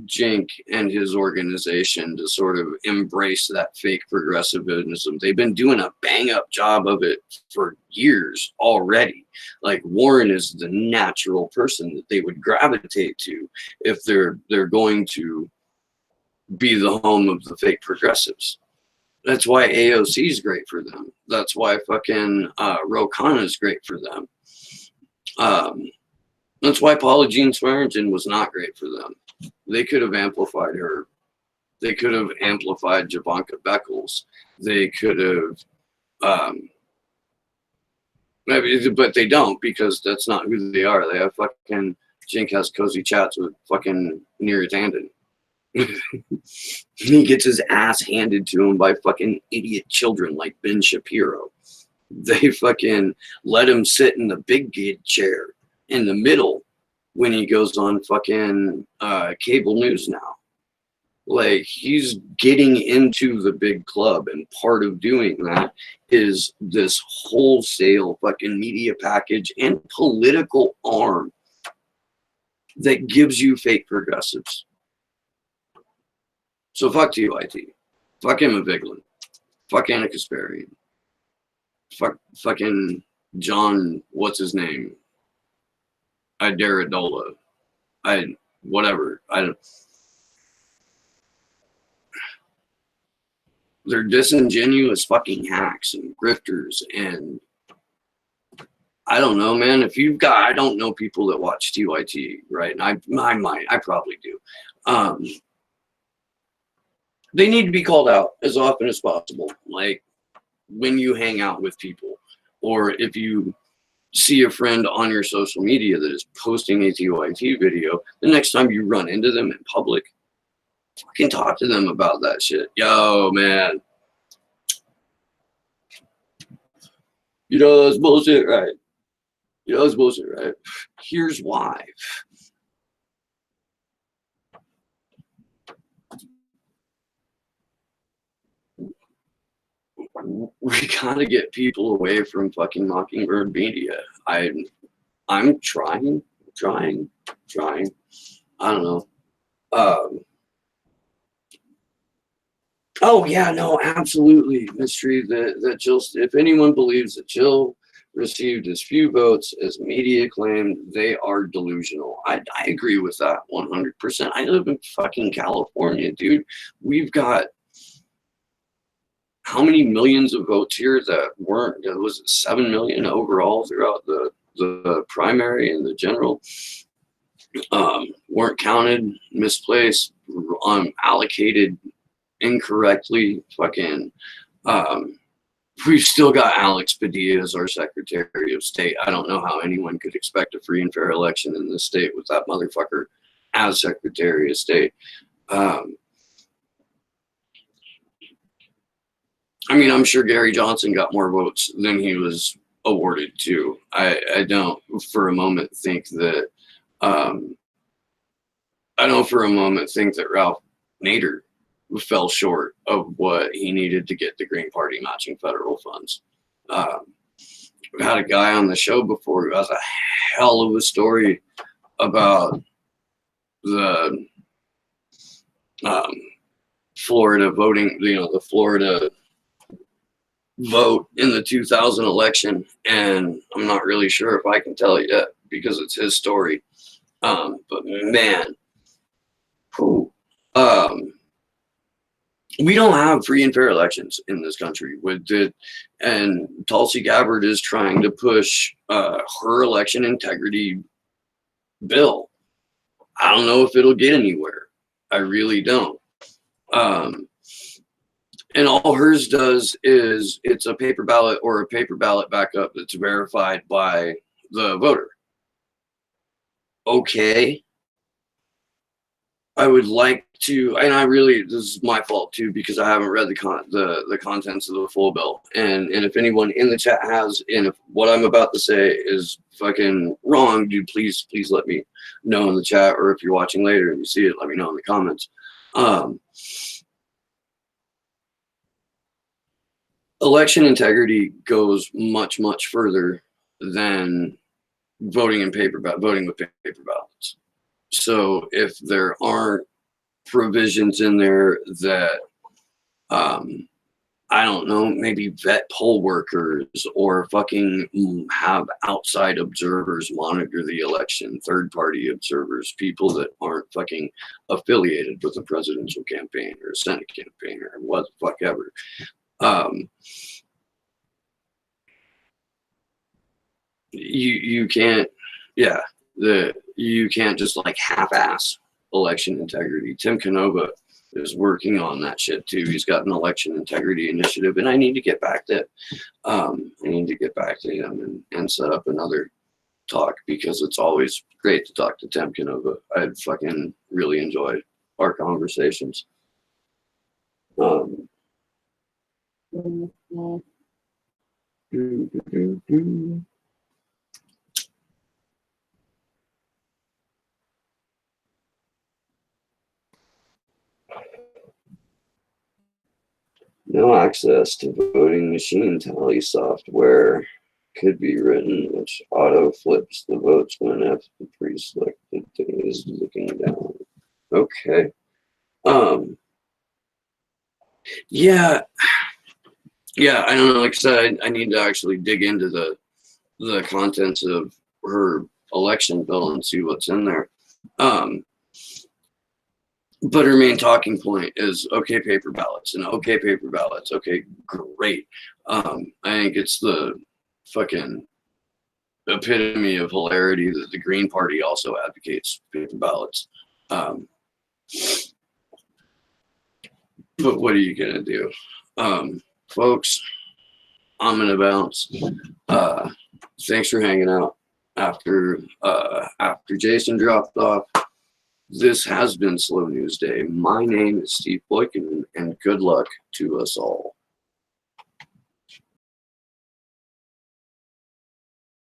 Jink and his organization to sort of embrace that fake progressivism. They've been doing a bang up job of it for years already. Like, Warren is the natural person that they would gravitate to if they're going to be the home of the fake progressives. That's why AOC is great for them. That's why fucking Ro Khanna is great for them. That's why Paula Jean Swearengin was not great for them. They could have amplified her. They could have amplified Javanka Beckles. They could have, but they don't, because that's not who they are. They have fucking, Jink has cozy chats with fucking Neera Tanden. He gets his ass handed to him by fucking idiot children like Ben Shapiro. They fucking let him sit in the big gig chair in the middle when he goes on fucking cable news now. Like, he's getting into the big club, and part of doing that is this wholesale fucking media package and political arm that gives you fake progressives. So fuck TYT. Fuck Emma Vigeland. Fuck Anna Kasparian. Fuck fucking John, what's his name? Idaradola. Whatever. They're disingenuous fucking hacks and grifters, and I don't know, man. I don't know people that watch TYT, right? And I probably do. They need to be called out as often as possible. Like, when you hang out with people, or if you see a friend on your social media that is posting a TYT video, the next time you run into them in public, fucking talk to them about that shit. Yo, man. You know that's bullshit, right? You know that's bullshit, right? Here's why. We gotta get people away from fucking Mockingbird media. I'm trying trying. I don't know. Oh yeah, no, absolutely, Mystery. That Jill, if anyone believes that Jill received as few votes as media claimed, they are delusional. I agree with that 100%. I live in fucking California, dude. We've got how many millions of votes here that weren't? Was it 7 million overall throughout the primary and the general? Weren't counted, misplaced, allocated incorrectly. Fucking we've still got Alex Padilla as our Secretary of State. I don't know how anyone could expect a free and fair election in this state with that motherfucker as Secretary of State. I mean, I'm sure Gary Johnson got more votes than he was awarded to. I don't for a moment think that Ralph Nader fell short of what he needed to get the Green Party matching federal funds. We had a guy on the show before who has a hell of a story about the Florida voting, the Florida vote in the 2000 election, and I'm not really sure if I can tell it yet because it's his story. But man, we don't have free and fair elections in this country. And Tulsi Gabbard is trying to push her election integrity bill. I don't know if it'll get anywhere. I really don't. And all hers does is it's a paper ballot or a paper ballot backup that's verified by the voter. Okay. I would like to, and this is my fault too, because I haven't read the contents of the full bill. And if anyone in the chat has, and if what I'm about to say is fucking wrong, dude, please let me know in the chat, or if you're watching later and you see it, let me know in the comments. Election integrity goes much further than voting with paper ballots. So if there aren't provisions in there that I don't know, maybe vet poll workers or fucking have outside observers monitor the election, third-party observers, people that aren't fucking affiliated with a presidential campaign or a Senate campaign or what the fuck ever. You can't, you can't just like half-ass election integrity. Tim Canova is working on that shit too. He's got an election integrity initiative, and I need to get back to him and set up another talk, because it's always great to talk to Tim Canova. I fucking really enjoy our conversations. No access to voting machine tally software could be written, which auto flips the votes whenever the pre-selected is looking down. Okay. Yeah, I don't know. Like I said, I need to actually dig into the contents of her election bill and see what's in there. But her main talking point is okay paper ballots and okay paper ballots. Okay, great. I think it's the fucking epitome of hilarity that the Green Party also advocates paper ballots. But what are you gonna do? Folks, I'm gonna bounce. Thanks for hanging out after Jason dropped off. This has been Slow News Day. My name is Steve Boykin, and good luck to us all.